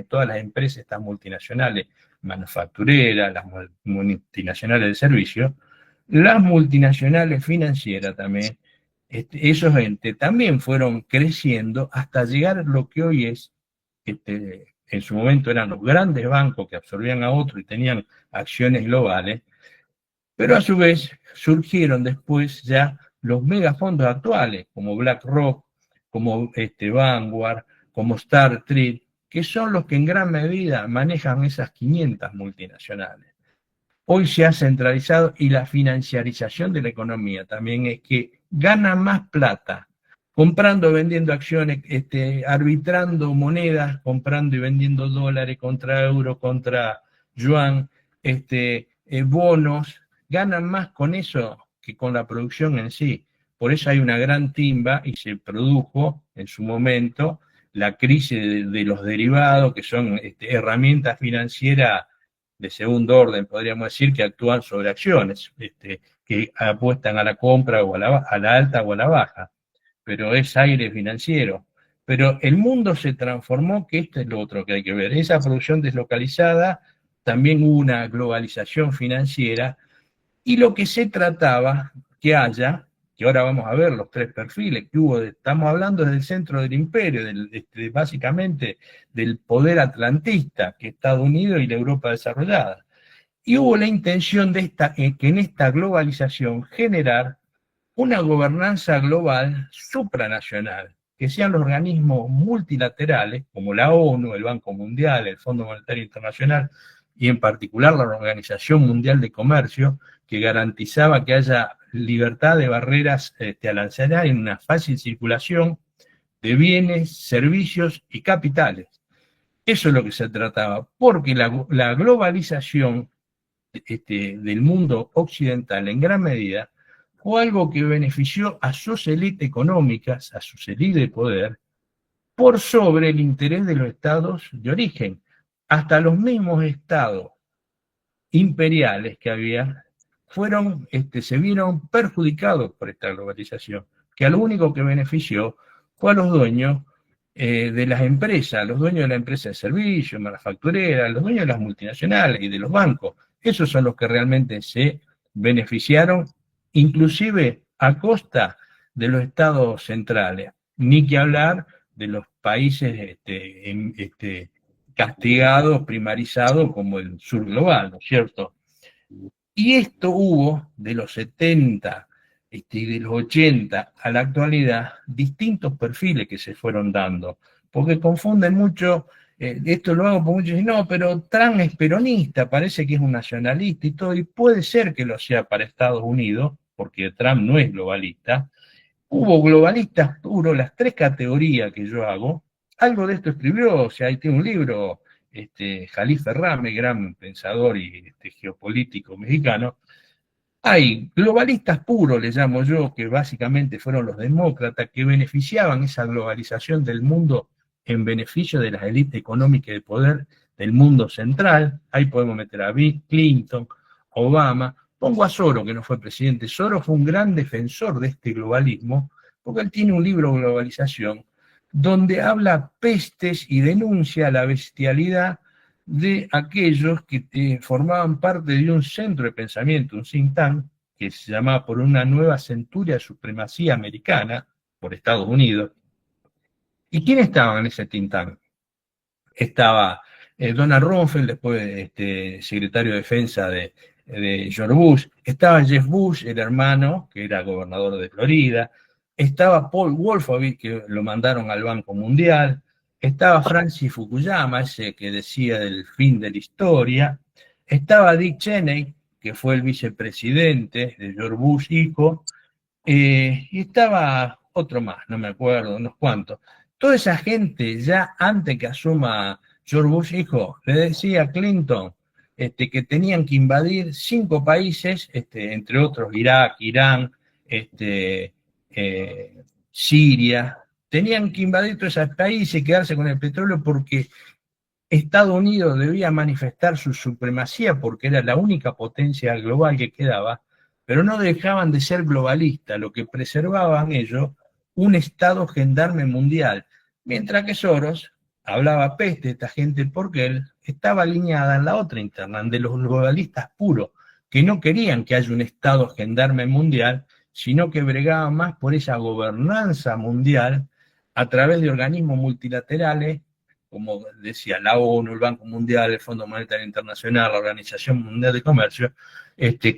todas las empresas, estas multinacionales manufactureras, las multinacionales de servicios, las multinacionales financieras también, esos entes también fueron creciendo hasta llegar a lo que hoy es en su momento eran los grandes bancos que absorbían a otros y tenían acciones globales, pero a su vez surgieron después ya los megafondos actuales, como BlackRock, como Vanguard, como Star Trek, que son los que en gran medida manejan esas 500 multinacionales. Hoy se ha centralizado y la financiarización de la economía también es que ganan más plata comprando, vendiendo acciones, arbitrando monedas, comprando y vendiendo dólares contra euro, contra yuan, bonos, ganan más con eso que con la producción en sí. Por eso hay una gran timba y se produjo en su momento la crisis de los derivados, que son herramientas financieras de segundo orden, podríamos decir, que actúan sobre acciones, que apuestan a la compra o a la alta o a la baja, pero es aire financiero. Pero el mundo se transformó, que esto es lo otro que hay que ver. Esa producción deslocalizada, también hubo una globalización financiera, y lo que se trataba que haya, que ahora vamos a ver los tres perfiles que hubo, estamos hablando desde el centro del imperio, básicamente del poder atlantista, que es Estados Unidos y la Europa desarrollada. Y hubo la intención de que en esta globalización generar una gobernanza global supranacional, que sean los organismos multilaterales, como la ONU, el Banco Mundial, el Fondo Monetario Internacional, y en particular la Organización Mundial de Comercio, que garantizaba que haya libertad de barreras arancelarias en una fácil circulación de bienes, servicios y capitales. Eso es lo que se trataba, porque la globalización del mundo occidental en gran medida fue algo que benefició a sus élites económicas, a sus élites de poder, por sobre el interés de los estados de origen. Hasta los mismos estados imperiales que había se vieron perjudicados por esta globalización, que a lo único que benefició fue a los dueños de las empresas, los dueños de la empresa de servicios, manufactureras, los dueños de las multinacionales y de los bancos. Esos son los que realmente se beneficiaron, inclusive a costa de los estados centrales, ni que hablar de los países castigados, primarizados, como el sur global, ¿no es cierto? Y esto hubo, de los 70 y de los 80 a la actualidad, distintos perfiles que se fueron dando, porque confunden mucho, esto lo hago por muchos, no, pero Trump es peronista, parece que es un nacionalista y todo, y puede ser que lo sea para Estados Unidos, porque Trump no es globalista. Hubo globalistas puros, las tres categorías que yo hago, algo de esto escribió, o sea, ahí tiene un libro, Jalil Ferrame, gran pensador y geopolítico mexicano. Hay globalistas puros, le llamo yo, que básicamente fueron los demócratas, que beneficiaban esa globalización del mundo en beneficio de las élites económicas de poder del mundo central. Ahí podemos meter a Bill Clinton, Obama. Pongo a Soros, que no fue presidente. Soros fue un gran defensor de este globalismo, porque él tiene un libro, Globalización, donde habla pestes y denuncia la bestialidad de aquellos que formaban parte de un centro de pensamiento, un think tank, que se llamaba Por una nueva centuria de supremacía americana, por Estados Unidos. ¿Y quién estaba en ese think tank? Estaba Donald Rumsfeld, después secretario de Defensa de George Bush, estaba Jeff Bush, el hermano, que era gobernador de Florida, estaba Paul Wolfowitz, que lo mandaron al Banco Mundial, estaba Francis Fukuyama, ese que decía del fin de la historia, estaba Dick Cheney, que fue el vicepresidente de George Bush hijo, y estaba otro más, no me acuerdo, unos cuantos. Toda esa gente, ya antes que asuma George Bush hijo, le decía a Clinton que tenían que invadir 5 países, entre otros Irak, Irán, Siria, tenían que invadir todos esos países y quedarse con el petróleo porque Estados Unidos debía manifestar su supremacía porque era la única potencia global que quedaba, pero no dejaban de ser globalistas, lo que preservaban ellos un Estado gendarme mundial, mientras que Soros hablaba peste de esta gente porque él estaba alineada en la otra interna, de los globalistas puros, que no querían que haya un Estado gendarme mundial, sino que bregaban más por esa gobernanza mundial a través de organismos multilaterales como decía la ONU, el Banco Mundial, el Fondo Monetario Internacional, la Organización Mundial de Comercio,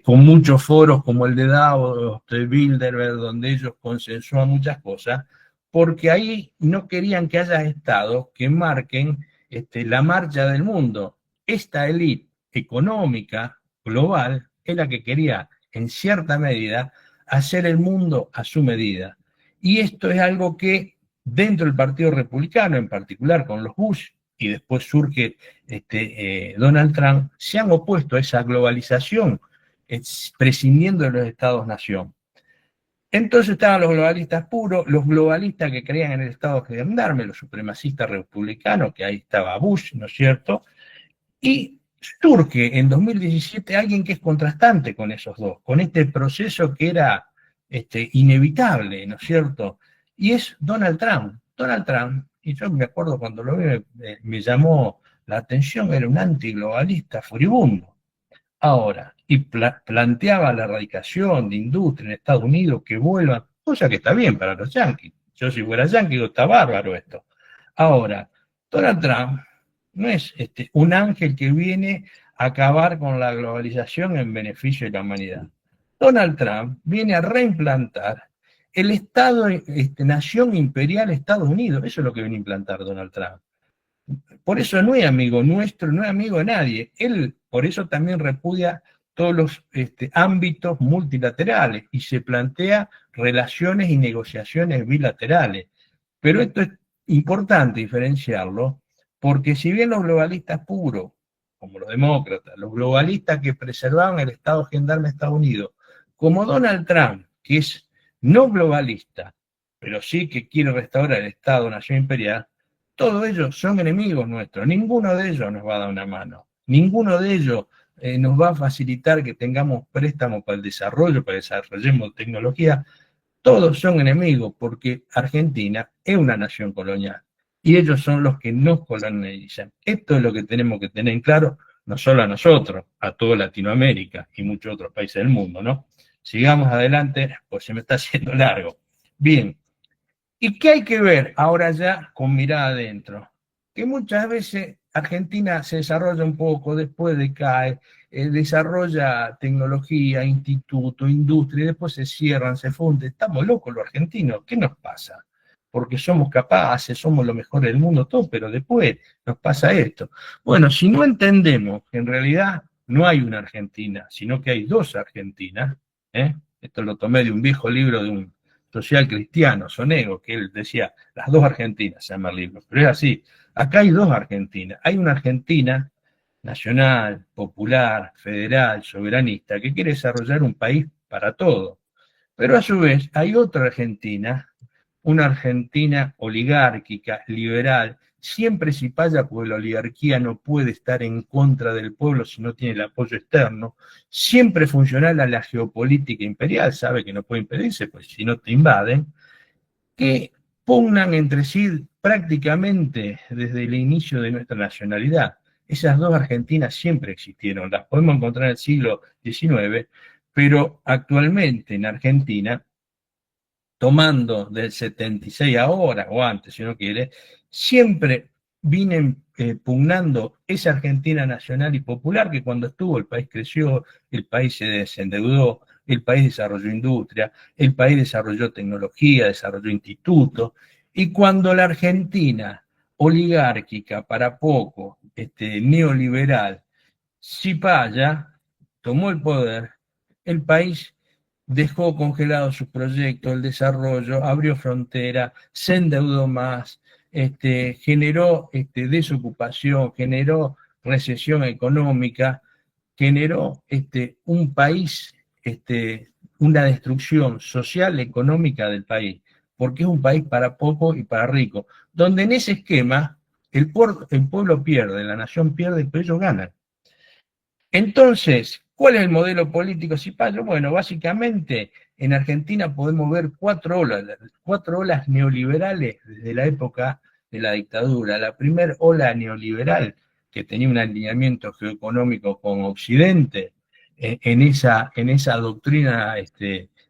con muchos foros como el de Davos, de Bilderberg, donde ellos consensúan muchas cosas, porque ahí no querían que haya estados que marquen la marcha del mundo. Esta élite económica global es la que quería, en cierta medida, hacer el mundo a su medida. Y esto es algo que dentro del Partido Republicano, en particular con los Bush, y después surge Donald Trump, se han opuesto a esa globalización, prescindiendo de los estados-nación. Entonces estaban los globalistas puros, los globalistas que creían en el Estado gendarme, los supremacistas republicanos, que ahí estaba Bush, ¿no es cierto? Y surge en 2017 alguien que es contrastante con esos dos, con este proceso que era inevitable, ¿no es cierto? Y es Donald Trump. Donald Trump, y yo me acuerdo cuando lo vi, me llamó la atención, era un antiglobalista furibundo. Ahora, y planteaba la erradicación de industria en Estados Unidos, que vuelvan, cosa que está bien para los yanquis. Yo si fuera yanqui, digo, está bárbaro esto. Ahora, Donald Trump no es un ángel que viene a acabar con la globalización en beneficio de la humanidad. Donald Trump viene a reimplantar el Estado, nación imperial Estados Unidos. Eso es lo que viene a implantar Donald Trump. Por eso no es amigo nuestro, no es amigo de nadie. Él, por eso también repudia todos los ámbitos multilaterales y se plantea relaciones y negociaciones bilaterales. Pero esto es importante diferenciarlo, porque si bien los globalistas puros, como los demócratas, los globalistas que preservaban el Estado gendarme de Estados Unidos, como Donald Trump, que es no globalista, pero sí que quiere restaurar el Estado-nación imperial, todos ellos son enemigos nuestros, ninguno de ellos nos va a dar una mano, ninguno de ellos nos va a facilitar que tengamos préstamos para el desarrollo, para que desarrollemos tecnología. Todos son enemigos porque Argentina es una nación colonial y ellos son los que nos colonizan. Esto es lo que tenemos que tener en claro, no solo a nosotros, a toda Latinoamérica y muchos otros países del mundo, ¿no? Sigamos adelante, pues se me está haciendo largo. Bien, ¿y qué hay que ver ahora ya con mirada adentro? Que muchas veces Argentina se desarrolla un poco, después decae, desarrolla tecnología, instituto, industria, y después se cierran, se funden. Estamos locos los argentinos, ¿qué nos pasa? Porque somos capaces, somos lo mejor del mundo, todo, pero después nos pasa esto. Bueno, si no entendemos que en realidad no hay una Argentina, sino que hay dos Argentinas, esto lo tomé de un viejo libro de un social cristiano, Sonego, que él decía, las dos Argentinas, se llama el libro, pero es así, acá hay dos Argentinas, hay una Argentina nacional, popular, federal, soberanista, que quiere desarrollar un país para todos, pero a su vez hay otra Argentina, una Argentina oligárquica, liberal, siempre si falla, porque la oligarquía no puede estar en contra del pueblo si no tiene el apoyo externo, siempre funcional a la geopolítica imperial, sabe que no puede impedirse, pues si no te invaden, que pugnan entre sí prácticamente desde el inicio de nuestra nacionalidad. Esas dos Argentinas siempre existieron, las podemos encontrar en el siglo XIX, pero actualmente en Argentina, tomando del 76 ahora, o antes si uno quiere, siempre vienen pugnando esa Argentina nacional y popular que cuando estuvo el país creció, el país se desendeudó, el país desarrolló industria, el país desarrolló tecnología, desarrolló institutos, y cuando la Argentina oligárquica, para poco, neoliberal, Cipaya tomó el poder, el país dejó congelados sus proyectos, el desarrollo, abrió frontera, se endeudó más, generó desocupación, generó recesión económica, generó un país, una destrucción social, económica del país, porque es un país para poco y para rico, donde en ese esquema el pueblo pierde, la nación pierde, pero ellos ganan. Entonces, ¿cuál es el modelo político cipayo? Bueno, básicamente en Argentina podemos ver cuatro olas neoliberales desde la época de la dictadura. La primera ola neoliberal, que tenía un alineamiento geoeconómico con Occidente, en esa doctrina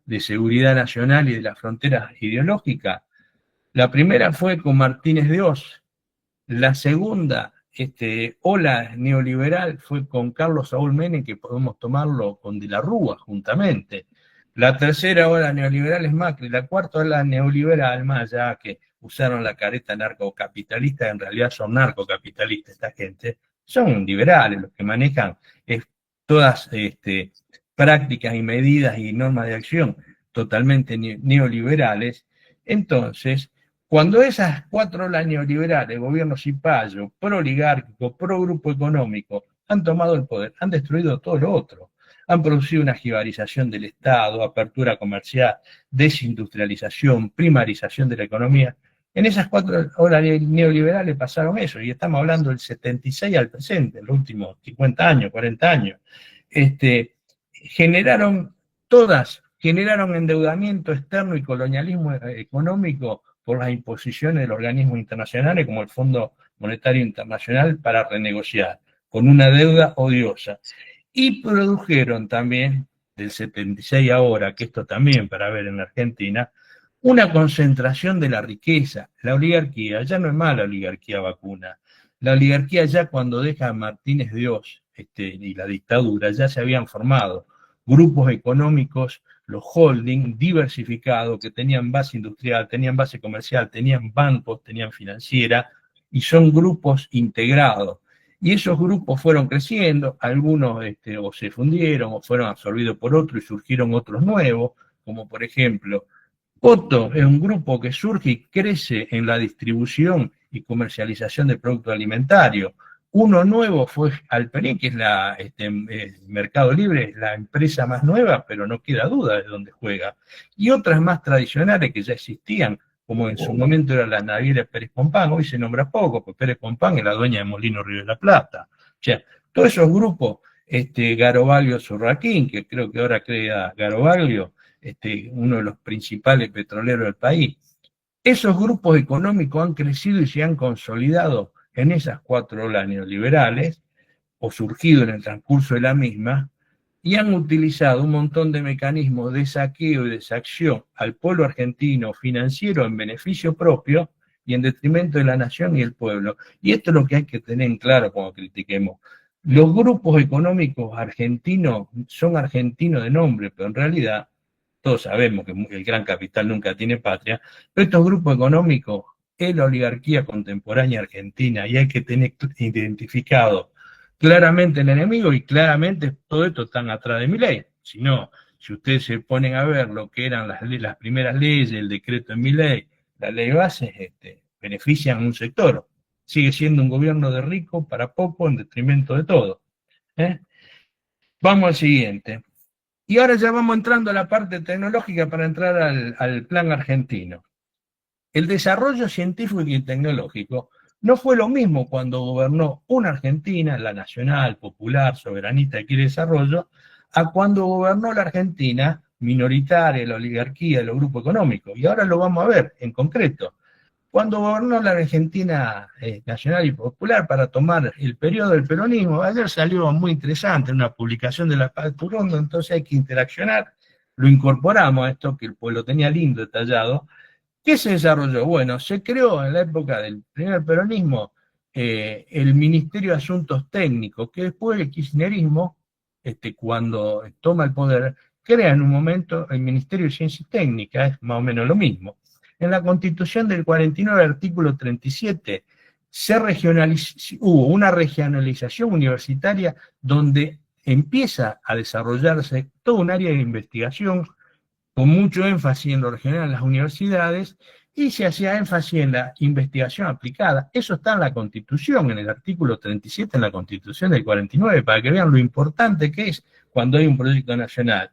de seguridad nacional y de las fronteras ideológicas. La primera fue con Martínez de Oz, La segunda ola neoliberal fue con Carlos Saúl Menem, que podemos tomarlo con De la Rúa juntamente. La tercera ola neoliberal es Macri. La cuarta ola neoliberal, más allá que usaron la careta narcocapitalista, en realidad son narcocapitalistas esta gente, son liberales, los que manejan todas prácticas y medidas y normas de acción totalmente neoliberales. Entonces, cuando esas 4 olas neoliberales, gobierno cipayo, pro-oligárquico, pro-grupo económico, han tomado el poder, han destruido todo lo otro. Han producido una jibarización del Estado, apertura comercial, desindustrialización, primarización de la economía. En esas 4 olas neoliberales pasaron eso, y estamos hablando del 76 al presente, en los últimos 50 años, 40 años. Generaron endeudamiento externo y colonialismo económico por las imposiciones de los organismos internacionales como el Fondo Monetario Internacional para renegociar, con una deuda odiosa. Y produjeron también, del 76 ahora, que esto también para ver en Argentina, una concentración de la riqueza. La oligarquía ya no es más la oligarquía vacuna. La oligarquía ya cuando deja a Martínez Dios y la dictadura, ya se habían formado grupos económicos, los holding diversificados, que tenían base industrial, tenían base comercial, tenían bancos, tenían financiera, y son grupos integrados. Y esos grupos fueron creciendo, algunos o se fundieron o fueron absorbidos por otros y surgieron otros nuevos, como por ejemplo, Otto es un grupo que surge y crece en la distribución y comercialización de productos alimentarios. Uno nuevo fue Alperín, que es Mercado Libre, la empresa más nueva, pero no queda duda de dónde juega. Y otras más tradicionales que ya existían, como en su momento era la naviera Pérez Compán, hoy se nombra poco, porque Pérez Compán es la dueña de Molino Río de la Plata. O sea, todos esos grupos, Garovalio Surraquín, que creo que ahora crea Garovalio, uno de los principales petroleros del país. Esos grupos económicos han crecido y se han consolidado en esas 4 olas neoliberales, o surgido en el transcurso de la misma, y han utilizado un montón de mecanismos de saqueo y desacción al pueblo argentino financiero en beneficio propio y en detrimento de la nación y el pueblo. Y esto es lo que hay que tener en claro cuando critiquemos. Los grupos económicos argentinos son argentinos de nombre, pero en realidad todos sabemos que el gran capital nunca tiene patria, pero estos grupos económicos es la oligarquía contemporánea argentina y hay que tener identificado claramente el enemigo y claramente todo esto están atrás de Milei. Si no, si ustedes se ponen a ver lo que eran las primeras leyes, el decreto de Milei, la ley base, benefician a un sector. Sigue siendo un gobierno de ricos para poco en detrimento de todo. Vamos al siguiente. Y ahora ya vamos entrando a la parte tecnológica para entrar al plan argentino. El desarrollo científico y tecnológico no fue lo mismo cuando gobernó una Argentina, la nacional, popular, soberanista que quiere desarrollo, a cuando gobernó la Argentina minoritaria, la oligarquía, los grupos económicos. Y ahora lo vamos a ver en concreto. Cuando gobernó la Argentina nacional y popular para tomar el periodo del peronismo, ayer salió muy interesante una publicación de la Paz Turondo, entonces hay que interaccionar, lo incorporamos a esto que el pueblo tenía lindo, detallado. ¿Qué se desarrolló? Bueno, se creó en la época del primer peronismo el Ministerio de Asuntos Técnicos, que después el kirchnerismo, cuando toma el poder, crea en un momento el Ministerio de Ciencias Técnicas, es más o menos lo mismo. En la Constitución del 49, artículo 37, hubo una regionalización universitaria donde empieza a desarrollarse todo un área de investigación con mucho énfasis en lo regional en las universidades y se hacía énfasis en la investigación aplicada. Eso está en la Constitución, en el artículo 37, en la Constitución del 49, para que vean lo importante que es cuando hay un proyecto nacional.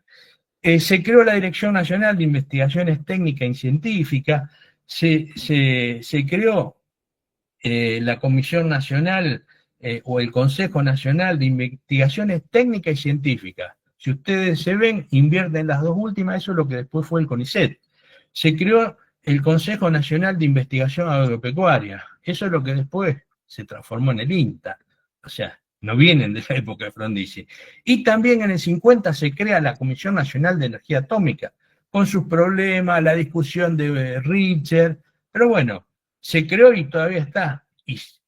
Se creó la Dirección Nacional de Investigaciones Técnicas y Científicas, se creó la Comisión Nacional o el Consejo Nacional de Investigaciones Técnicas y Científicas. Si ustedes se ven, invierten las dos últimas, eso es lo que después fue el CONICET. Se creó el Consejo Nacional de Investigación Agropecuaria, eso es lo que después se transformó en el INTA. O sea, no vienen de la época de Frondizi. Y también en el 50 se crea la Comisión Nacional de Energía Atómica, con sus problemas, la discusión de Richter, pero bueno, se creó y todavía está.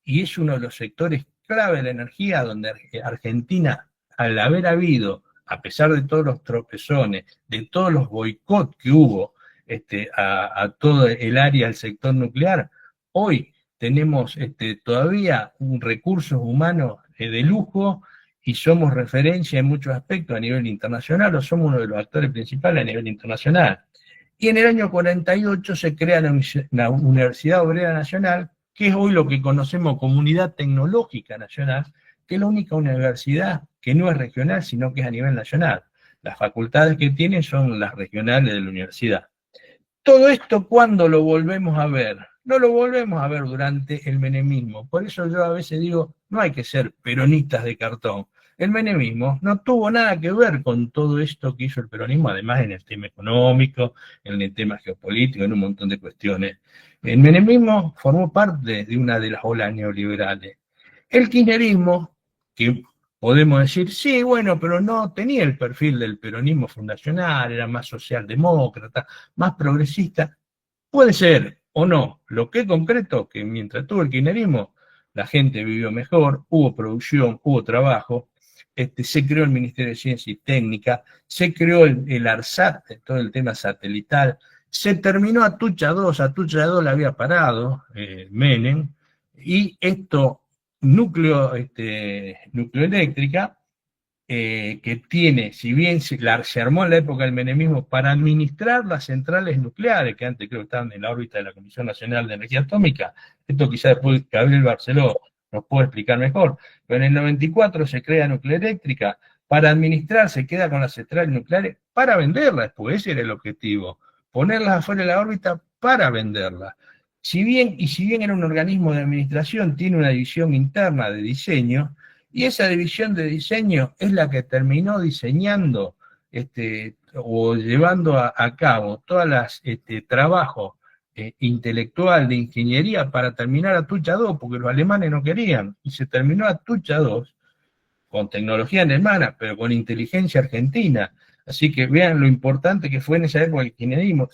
y es uno de los sectores clave de la energía donde Argentina, al haber habido, a pesar de todos los tropezones, de todos los boicots que hubo a todo el área del sector nuclear, hoy tenemos todavía recursos humanos de lujo y somos referencia en muchos aspectos a nivel internacional, o somos uno de los actores principales a nivel internacional. Y en el año 48 se crea la Universidad Obrera Nacional, que es hoy lo que conocemos como Unidad Tecnológica Nacional, que es la única universidad que no es regional, sino que es a nivel nacional. Las facultades que tiene son las regionales de la universidad. Todo esto, ¿cuándo lo volvemos a ver? No lo volvemos a ver durante el menemismo. Por eso yo a veces digo, no hay que ser peronistas de cartón. El menemismo no tuvo nada que ver con todo esto que hizo el peronismo, además en el tema económico, en el tema geopolítico, en un montón de cuestiones. El menemismo formó parte de una de las olas neoliberales. El kirchnerismo, que podemos decir, sí, bueno, pero no tenía el perfil del peronismo fundacional, era más socialdemócrata, más progresista. Puede ser o no. Lo que es concreto, que mientras tuvo el kirchnerismo, la gente vivió mejor, hubo producción, hubo trabajo, se creó el Ministerio de Ciencia y Técnica, se creó el ARSAT, todo el tema satelital, se terminó Atucha 2 la había parado Menem, y esto, nucleoeléctrica, que tiene, si bien se armó en la época del menemismo para administrar las centrales nucleares, que antes creo que estaban en la órbita de la Comisión Nacional de Energía Atómica, esto quizá después Gabriel Barceló nos puede explicar mejor, pero en el 94 se crea Nucleoeléctrica para administrar, se queda con las centrales nucleares para venderlas, después ese era el objetivo, ponerlas afuera de la órbita para venderlas. Si bien era un organismo de administración, tiene una división interna de diseño, y esa división de diseño es la que terminó diseñando o llevando a cabo todas las trabajos intelectual de ingeniería para terminar Atucha 2, porque los alemanes no querían, y se terminó Atucha 2 con tecnología alemana, pero con inteligencia argentina. Así que vean lo importante que fue en esa época el kirchnerismo.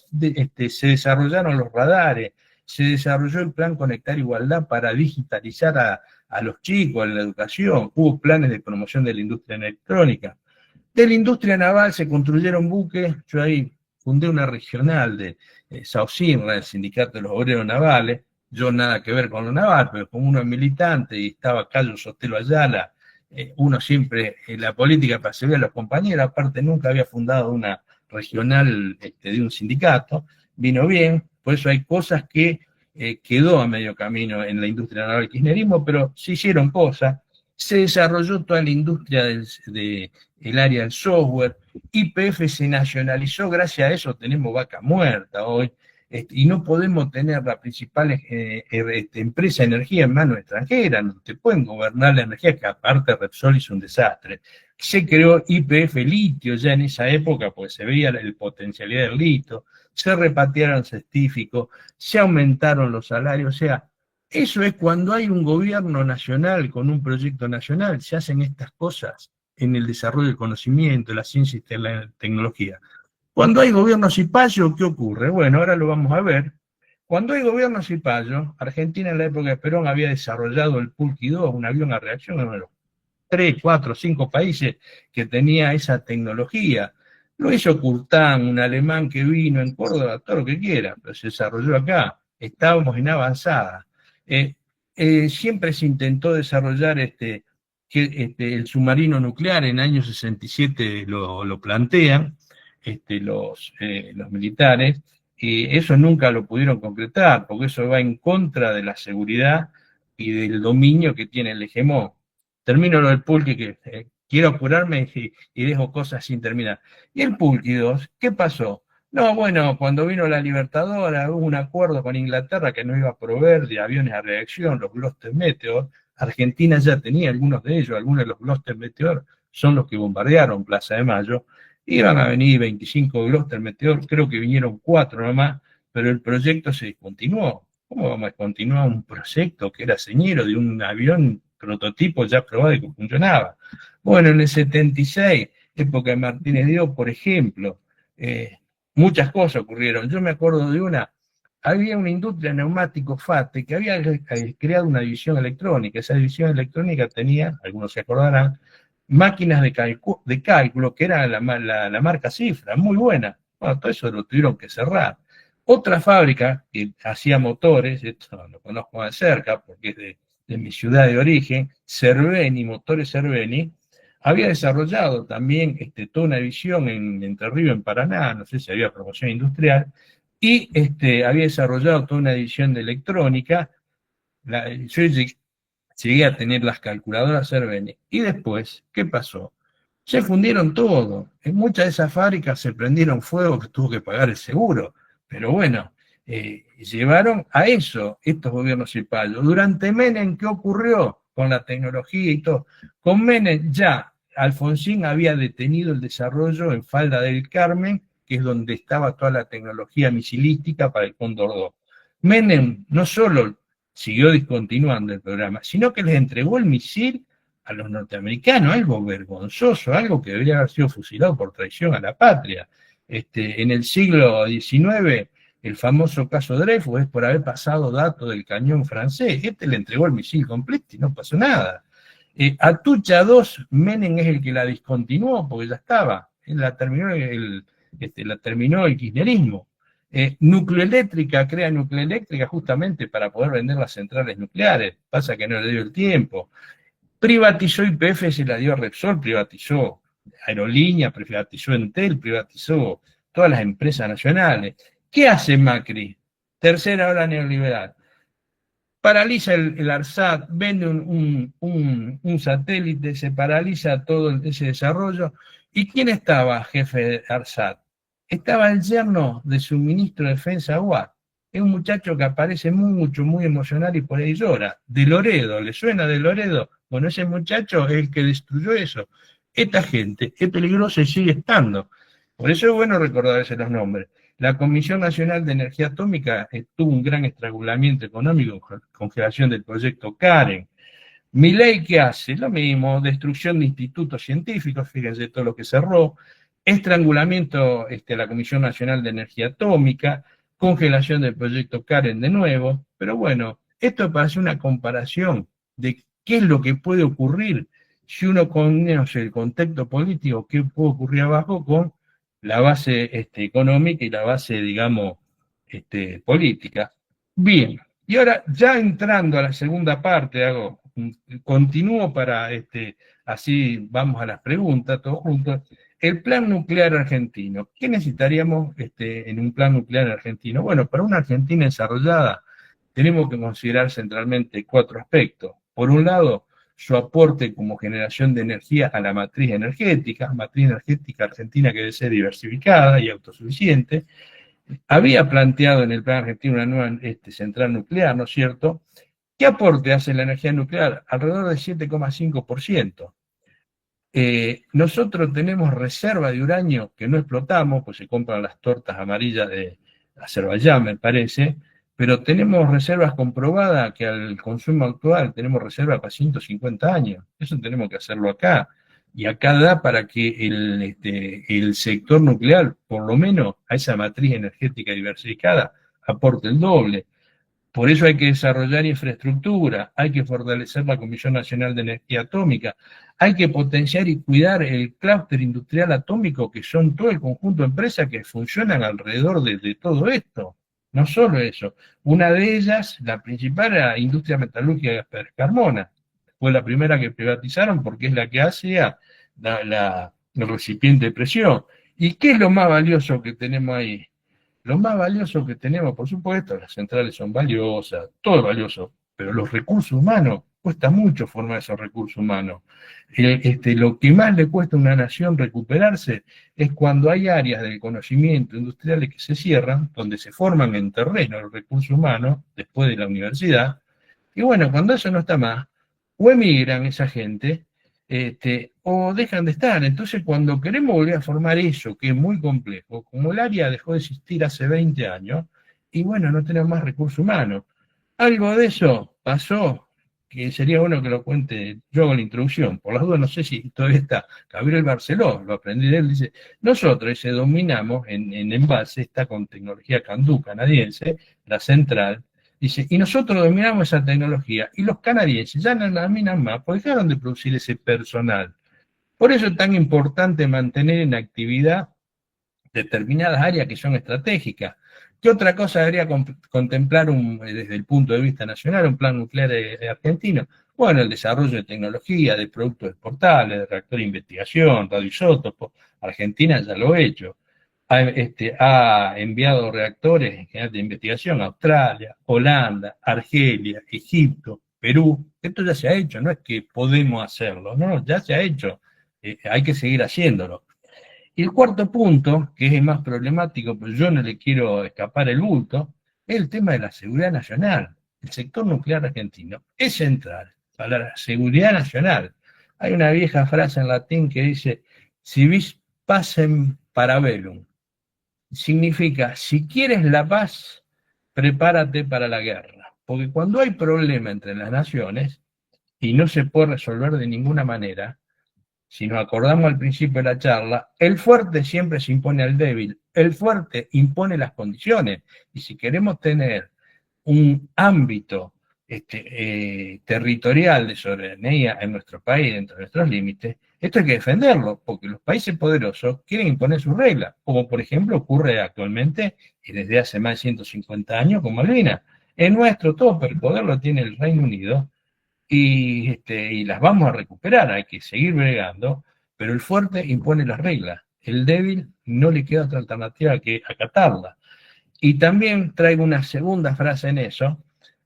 Se desarrollaron los radares, se desarrolló el plan Conectar Igualdad para digitalizar a los chicos, a la educación, hubo planes de promoción de la industria electrónica. De la industria naval se construyeron buques, yo ahí fundé una regional de SAOCINRA, el Sindicato de los Obreros Navales, yo nada que ver con lo naval, pero como uno es militante y estaba Cayo Sotelo Ayala, uno siempre en la política para servir a los compañeros, aparte nunca había fundado una regional de un sindicato, vino bien, por eso hay cosas que quedó a medio camino en la industria naval del kirchnerismo, pero se hicieron cosas, se desarrolló toda la industria del área del software, YPF se nacionalizó, gracias a eso tenemos vaca muerta hoy, y no podemos tener la principal empresa de energía en manos extranjeras, no te pueden gobernar la energía, que aparte Repsol hizo un desastre. Se creó YPF litio ya en esa época, pues se veía la potencialidad del litio, se repatriaron certificados, se aumentaron los salarios, o sea, eso es cuando hay un gobierno nacional con un proyecto nacional, se hacen estas cosas en el desarrollo del conocimiento, la ciencia y la tecnología. Cuando hay gobierno cipayo, ¿qué ocurre? Bueno, ahora lo vamos a ver. Cuando hay gobierno cipayo, Argentina en la época de Perón había desarrollado el Pulqui 2, un avión a reacción, uno de los 3, 4, 5 países que tenía esa tecnología. Lo hizo Curtán, un alemán que vino en Córdoba, todo lo que quiera, pero se desarrolló acá. Estábamos en avanzada. Siempre se intentó desarrollar el submarino nuclear, en el año 67 lo plantean los militares, y eso nunca lo pudieron concretar, porque eso va en contra de la seguridad y del dominio que tiene el hegemón. Termino lo del Pulqui, que quiero apurarme y dejo cosas sin terminar. Y el Pulqui 2, ¿qué pasó? No, bueno, cuando vino la Libertadora hubo un acuerdo con Inglaterra que no iba a proveer de aviones a reacción, los Gloster Meteor. Argentina ya tenía algunos de ellos, algunos de los Gloster Meteor son los que bombardearon Plaza de Mayo. Iban a venir 25 Gloster Meteor, creo que vinieron 4 nomás, pero el proyecto se discontinuó. ¿Cómo vamos a descontinuar un proyecto que era señero de un avión prototipo ya probado y que funcionaba? Bueno, en el 76, época de Martínez Dios, por ejemplo, muchas cosas ocurrieron. Yo me acuerdo de una, había una industria neumático FATE que había creado una división electrónica. Esa división electrónica tenía, algunos se acordarán, máquinas de cálculo que era la marca Cifra, muy buena. Bueno, todo eso lo tuvieron que cerrar. Otra fábrica que hacía motores, esto lo conozco de cerca porque es de mi ciudad de origen, Cerveni, Motores Cerveni, había desarrollado también toda una división en Entre Ríos, en Paraná, no sé si había promoción industrial, y había desarrollado toda una división de electrónica. Yo llegué a tener las calculadoras Cerveni. Y después, ¿qué pasó? Se fundieron todo. En muchas de esas fábricas se prendieron fuego que tuvo que pagar el seguro. Pero bueno, llevaron a eso estos gobiernos cipayos. Durante Menem, ¿qué ocurrió con la tecnología y todo? Con Menem ya Alfonsín había detenido el desarrollo en Falda del Carmen, que es donde estaba toda la tecnología misilística para el Cóndor 2. Menem no solo siguió discontinuando el programa, sino que les entregó el misil a los norteamericanos, algo vergonzoso, algo que debería haber sido fusilado por traición a la patria. En el siglo XIX, el famoso caso Dreyfus es por haber pasado datos del cañón francés. Le entregó el misil completo y no pasó nada. Atucha 2, Menem es el que la discontinuó porque ya estaba. La terminó el kirchnerismo. Nucleoeléctrica crea Nucleoeléctrica justamente para poder vender las centrales nucleares. Pasa que no le dio el tiempo. Privatizó YPF, se la dio a Repsol, privatizó Aerolíneas, privatizó Entel, privatizó todas las empresas nacionales. ¿Qué hace Macri? Tercera ola neoliberal. Paraliza el ARSAT, vende un satélite, se paraliza todo ese desarrollo. ¿Y quién estaba jefe de ARSAT? Estaba el yerno de su ministro de Defensa, Aguad. Es un muchacho que aparece mucho, muy emocional y por ahí llora. De Loredo, ¿le suena de Loredo? Bueno, ese muchacho es el que destruyó eso. Esta gente es peligrosa y sigue estando. Por eso es bueno recordarse los nombres. La Comisión Nacional de Energía Atómica tuvo un gran estrangulamiento económico, congelación del proyecto Karen. Milei, ¿qué hace? Lo mismo, destrucción de institutos científicos, fíjense todo lo que cerró, estrangulamiento de la Comisión Nacional de Energía Atómica, congelación del proyecto Karen de nuevo, pero bueno, esto para hacer una comparación de qué es lo que puede ocurrir si uno conoce el contexto político, qué puede ocurrir abajo con la base económica y la base, digamos, política. Bien, y ahora ya entrando a la segunda parte, continúo para, así vamos a las preguntas todos juntos. El plan nuclear argentino. ¿Qué necesitaríamos en un plan nuclear argentino? Bueno, para una Argentina desarrollada tenemos que considerar centralmente 4 aspectos. Por un lado, su aporte como generación de energía a la matriz energética argentina que debe ser diversificada y autosuficiente. Había planteado en el plan argentino una nueva central nuclear, ¿no es cierto? ¿Qué aporte hace la energía nuclear? Alrededor del 7,5%. Nosotros tenemos reserva de uranio que no explotamos, pues se compran las tortas amarillas de Azerbaiyán, me parece, pero tenemos reservas comprobadas que al consumo actual tenemos reserva para 150 años. Eso tenemos que hacerlo acá. Y acá da para que el sector nuclear, por lo menos a esa matriz energética diversificada, aporte el doble. Por eso hay que desarrollar infraestructura, hay que fortalecer la Comisión Nacional de Energía Atómica, hay que potenciar y cuidar el clúster industrial atómico, que son todo el conjunto de empresas que funcionan alrededor de todo esto. No solo eso, una de ellas, la principal, era la industria metalúrgica de Gasper Carmona. Fue la primera que privatizaron porque es la que hace el recipiente de presión. ¿Y qué es lo más valioso que tenemos ahí? Lo más valioso que tenemos, por supuesto, las centrales son valiosas, todo es valioso, pero los recursos humanos, cuesta mucho formar esos recursos humanos. Lo que más le cuesta a una nación recuperarse es cuando hay áreas del conocimiento industriales que se cierran, donde se forman en terreno los recursos humanos, después de la universidad, y bueno, cuando eso no está más, o emigran esa gente, o dejan de estar. Entonces, cuando queremos volver a formar eso, que es muy complejo, como el área dejó de existir hace 20 años, y bueno, no tenemos más recursos humanos. Algo de eso pasó que sería bueno que lo cuente, yo hago la introducción, por las dudas no sé si todavía está, Gabriel Barceló, lo aprendí de él, dice, nosotros dice, dominamos en envase, está con tecnología Candu canadiense, la central, dice, y nosotros dominamos esa tecnología, y los canadienses ya no la dominan más, porque dejaron de producir ese personal. Por eso es tan importante mantener en actividad determinadas áreas que son estratégicas. ¿Qué otra cosa debería contemplar desde el punto de vista nacional un plan nuclear argentino? Bueno, el desarrollo de tecnología, de productos exportables, de reactor de investigación, radioisótopos. Argentina ya lo ha hecho. Ha enviado reactores en general de investigación a Australia, Holanda, Argelia, Egipto, Perú. Esto ya se ha hecho, no es que podemos hacerlo, no, ya se ha hecho. Hay que seguir haciéndolo. Y el cuarto punto, que es el más problemático, pero yo no le quiero escapar el bulto, es el tema de la seguridad nacional. El sector nuclear argentino es central para la seguridad nacional. Hay una vieja frase en latín que dice, si vis pacem para bellum. Significa, si quieres la paz, prepárate para la guerra. Porque cuando hay problema entre las naciones, y no se puede resolver de ninguna manera, si nos acordamos al principio de la charla, el fuerte siempre se impone al débil, el fuerte impone las condiciones, y si queremos tener un ámbito territorial de soberanía en nuestro país, dentro de nuestros límites, esto hay que defenderlo, porque los países poderosos quieren imponer sus reglas, como por ejemplo ocurre actualmente y desde hace más de 150 años con Malvinas. Es nuestro todo, pero el poder lo tiene el Reino Unido, y las vamos a recuperar, hay que seguir bregando, pero el fuerte impone las reglas, el débil no le queda otra alternativa que acatarla. Y también traigo una segunda frase en eso,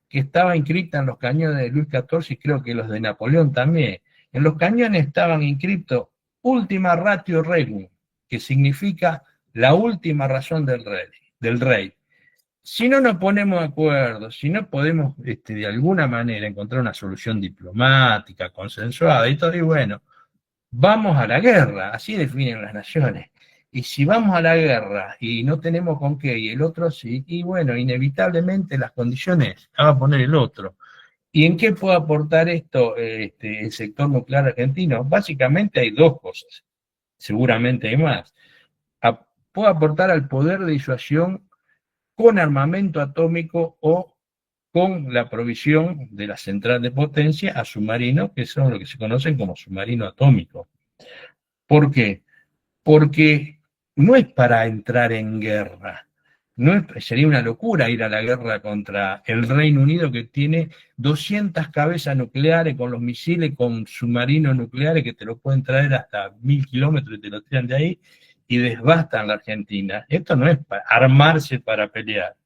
que estaba inscrita en los cañones de Luis XIV y creo que los de Napoleón también. En los cañones estaban inscritos Ultima Ratio Regum, que significa la última razón del rey. Si no nos ponemos de acuerdo, si no podemos de alguna manera encontrar una solución diplomática, consensuada y todo, y bueno, vamos a la guerra, así definen las naciones. Y si vamos a la guerra y no tenemos con qué, y el otro sí, y bueno, inevitablemente las condiciones las va a poner el otro. ¿Y en qué puede aportar esto el sector nuclear argentino? Básicamente hay dos cosas, seguramente hay más. Puede aportar al poder de disuasión con armamento atómico o con la provisión de la central de potencia a submarinos, que son lo que se conocen como submarino atómico. ¿Por qué? Porque no es para entrar en guerra. Sería una locura ir a la guerra contra el Reino Unido, que tiene 200 cabezas nucleares con los misiles, con submarinos nucleares que te lo pueden traer hasta 1000 kilómetros y te lo tiran de ahí y desbastan la Argentina. Esto no es para armarse para pelear,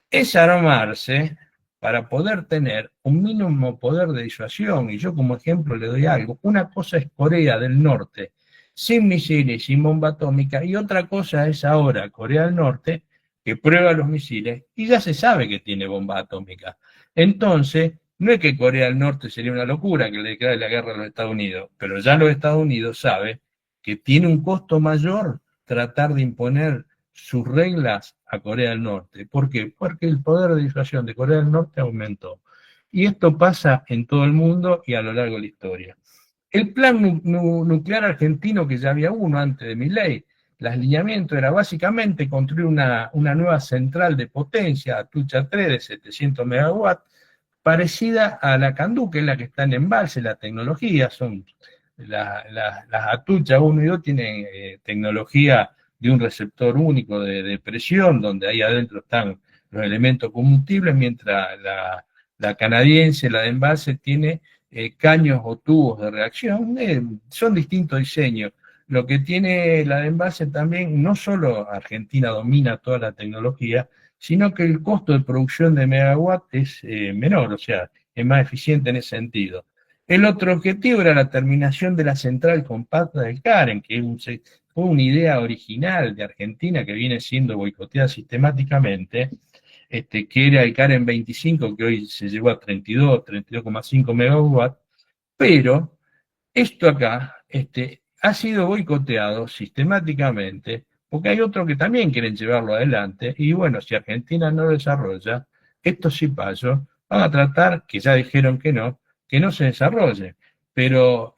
es armarse para poder tener un mínimo poder de disuasión. Y yo como ejemplo le doy algo. Una cosa es Corea del Norte, sin misiles, sin bomba atómica, y otra cosa es ahora Corea del Norte, que prueba los misiles y ya se sabe que tiene bomba atómica. Entonces, no es que Corea del Norte sería una locura que le declare la guerra a los Estados Unidos, pero ya los Estados Unidos saben que tiene un costo mayor tratar de imponer sus reglas a Corea del Norte. ¿Por qué? Porque el poder de disuasión de Corea del Norte aumentó. Y esto pasa en todo el mundo y a lo largo de la historia. El plan nuclear argentino, que ya había uno antes de Milei, el alineamiento era básicamente construir una nueva central de potencia, Atucha 3, de 700 megawatts, parecida a la Candu, que es la que está en embalse, la tecnología, son las Atucha 1 y 2 tienen tecnología de un receptor único de presión, donde ahí adentro están los elementos combustibles, mientras la canadiense, la de embalse, tiene caños o tubos de reacción. Son distintos diseños. Lo que tiene la de embalse también, no solo Argentina domina toda la tecnología, sino que el costo de producción de megawatt es menor, o sea, es más eficiente en ese sentido. El otro objetivo era la terminación de la central compacta del Karen, que fue una idea original de Argentina que viene siendo boicoteada sistemáticamente, que era el Karen 25, que hoy se llegó a 32,5 megawatts, pero esto acá ha sido boicoteado sistemáticamente, porque hay otros que también quieren llevarlo adelante, y bueno, si Argentina no lo desarrolla, estos cipayos van a tratar, que ya dijeron que no, que no se desarrolle. Pero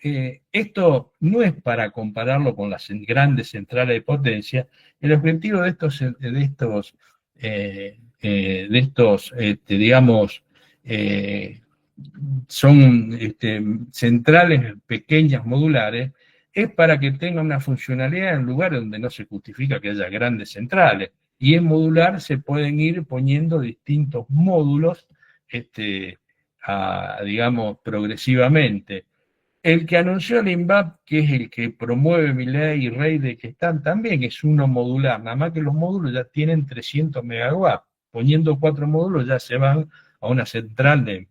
esto no es para compararlo con las grandes centrales de potencia. El objetivo de estos digamos, son centrales pequeñas modulares, es para que tenga una funcionalidad en lugares donde no se justifica que haya grandes centrales. Y en modular se pueden ir poniendo distintos módulos, digamos, progresivamente. El que anunció el INVAP, que es el que promueve Milei y Rey de que están también, es uno modular, nada más que los módulos ya tienen 300 megawatts. Poniendo 4 módulos ya se van a una central de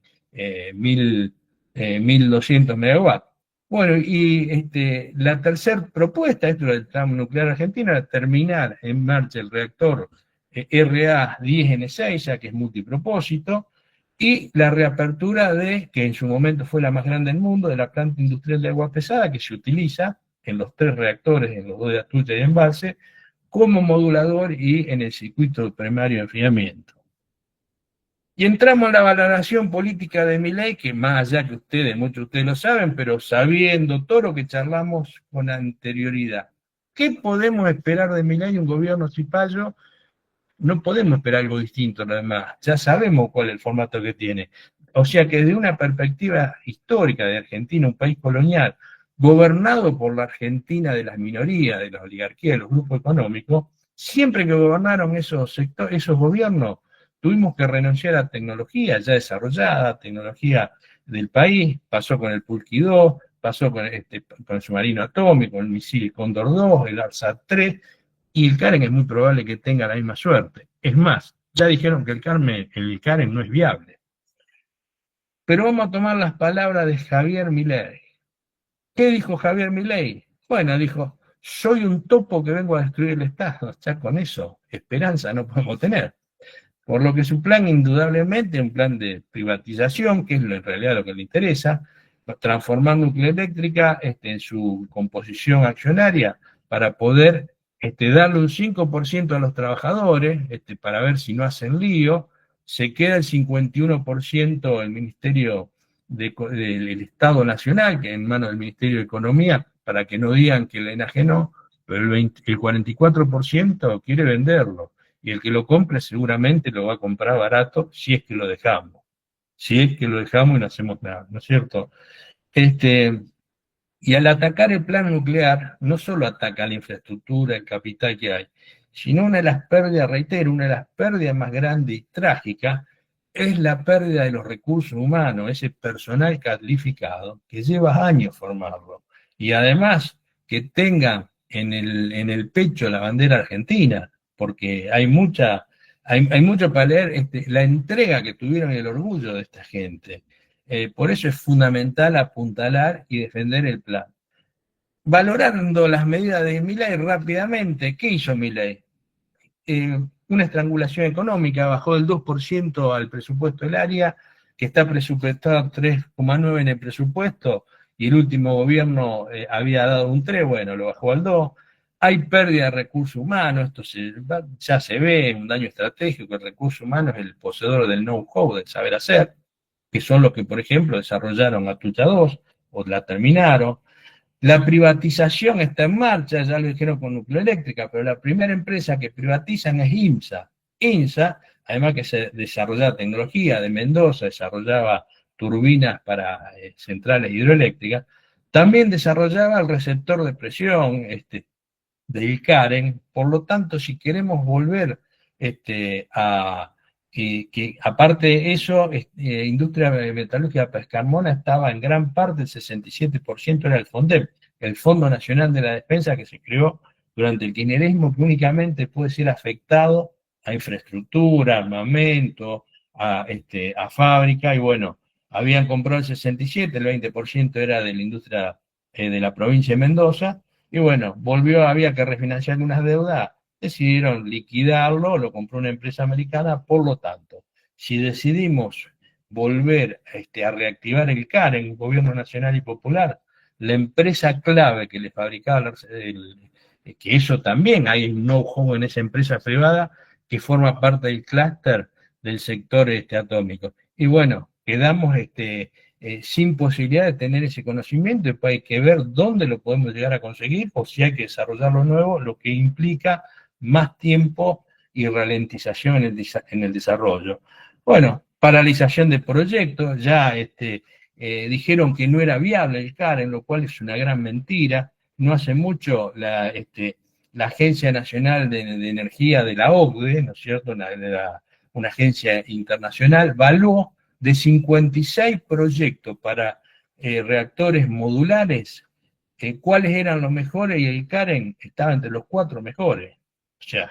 1200 megawatts. Bueno, y la tercera propuesta, esto del tramo nuclear argentino, era terminar en marcha el reactor RA10N6, ya que es multipropósito, y la reapertura que en su momento fue la más grande del mundo, de la planta industrial de agua pesada, que se utiliza en los 3 reactores, en los 2 de Atucha y Embalse, como modulador y en el circuito primario de enfriamiento. Y entramos en la valoración política de Milei, que más allá que muchos de ustedes lo saben, pero sabiendo todo lo que charlamos con anterioridad. ¿Qué podemos esperar de Milei, un gobierno cipayo? No podemos esperar algo distinto, además. Ya sabemos cuál es el formato que tiene. O sea que desde una perspectiva histórica de Argentina, un país colonial, gobernado por la Argentina de las minorías, de la oligarquía, de los grupos económicos, siempre que gobernaron esos gobiernos, tuvimos que renunciar a tecnología ya desarrollada, tecnología del país, pasó con el Pulqui 2, pasó con el submarino atómico, el misil Cóndor 2, el ARSAT-3, y el Karen es muy probable que tenga la misma suerte. Es más, ya dijeron que el Karen no es viable. Pero vamos a tomar las palabras de Javier Milei. ¿Qué dijo Javier Milei? Bueno, dijo, soy un topo que vengo a destruir el Estado. Ya con eso, esperanza no podemos tener. Por lo que su plan, indudablemente, un plan de privatización, que es en realidad lo que le interesa, transformar Nuclear Eléctrica en su composición accionaria para poder darle un 5% a los trabajadores, para ver si no hacen lío, se queda el 51% el Ministerio del Estado Nacional, que en manos del Ministerio de Economía, para que no digan que le enajenó, pero el 44% quiere venderlo. Y el que lo compre seguramente lo va a comprar barato si es que lo dejamos. Si es que lo dejamos y no hacemos nada, ¿no es cierto? Y al atacar el plan nuclear, no solo ataca la infraestructura, el capital que hay, sino una de las pérdidas, reitero, una de las pérdidas más grandes y trágicas es la pérdida de los recursos humanos, ese personal calificado que lleva años formarlo. Y además que tenga en el pecho la bandera argentina, porque hay mucho para leer la entrega que tuvieron y el orgullo de esta gente. Por eso es fundamental apuntalar y defender el plan. Valorando las medidas de Milei rápidamente, ¿qué hizo Milei? Una estrangulación económica, bajó del 2% al presupuesto del área, que está presupuestado 3,9 en el presupuesto, y el último gobierno había dado un 3, bueno, lo bajó al 2. Hay pérdida de recursos humanos, esto ya se ve, un daño estratégico. El recurso humano es el poseedor del know-how, del saber hacer, que son los que, por ejemplo, desarrollaron Atucha 2 o la terminaron. La privatización está en marcha, ya lo dijeron con Nuclear Eléctrica, pero la primera empresa que privatizan es INSA. INSA, además que se desarrollaba tecnología de Mendoza, desarrollaba turbinas para centrales hidroeléctricas, también desarrollaba el receptor de presión del Karen. Por lo tanto, si queremos volver que aparte de eso, industria metalúrgica Pescarmona estaba en gran parte, el 67% era el FONDEP, el Fondo Nacional de la Defensa, que se creó durante el kirchnerismo, que únicamente puede ser afectado a infraestructura, armamento, a fábrica, y bueno, habían comprado el 67%, el 20% era de la industria de la provincia de Mendoza, y bueno, había que refinanciar unas deudas, decidieron liquidarlo, lo compró una empresa americana. Por lo tanto, si decidimos volver a reactivar el Karen, el gobierno nacional y popular, la empresa clave que le fabricaba, que eso también hay un know-how en esa empresa privada que forma parte del clúster del sector atómico. Y bueno, quedamos sin posibilidad de tener ese conocimiento, después hay que ver dónde lo podemos llegar a conseguir o si hay que desarrollarlo nuevo, lo que implica más tiempo y ralentización en el desarrollo. Bueno, paralización de proyectos, ya dijeron que no era viable el CAREN, lo cual es una gran mentira. No hace mucho la Agencia Nacional de Energía de la OCDE, ¿no es cierto?, una agencia internacional, evaluó de 56 proyectos para reactores modulares, cuáles eran los mejores, y el CAREN estaba entre los 4 mejores. O sea,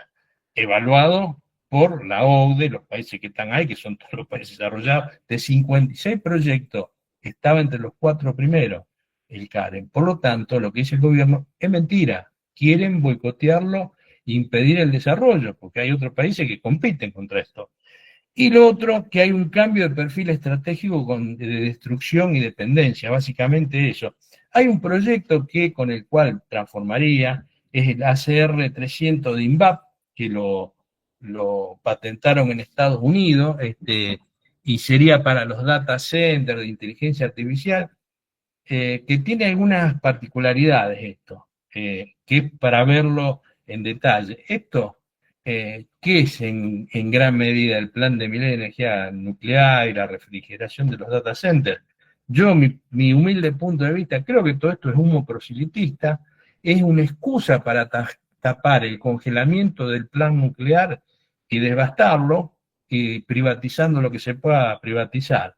evaluado por la OCDE, los países que están ahí, que son todos los países desarrollados, de 56 proyectos, estaba entre los 4 primeros el CAREN. Por lo tanto, lo que dice el gobierno es mentira. Quieren boicotearlo e impedir el desarrollo, porque hay otros países que compiten contra esto. Y lo otro, que hay un cambio de perfil estratégico de destrucción y dependencia, básicamente eso. Hay un proyecto con el cual transformaría, es el ACR 300 de INVAP, que lo patentaron en Estados Unidos, y sería para los data centers de inteligencia artificial, que tiene algunas particularidades esto, que es para verlo en detalle. Esto, ¿qué es en gran medida el plan de Milei de energía nuclear y la refrigeración de los data centers? Yo, mi humilde punto de vista, creo que todo esto es humo proselitista, es una excusa para tapar el congelamiento del plan nuclear y devastarlo, y privatizando lo que se pueda privatizar.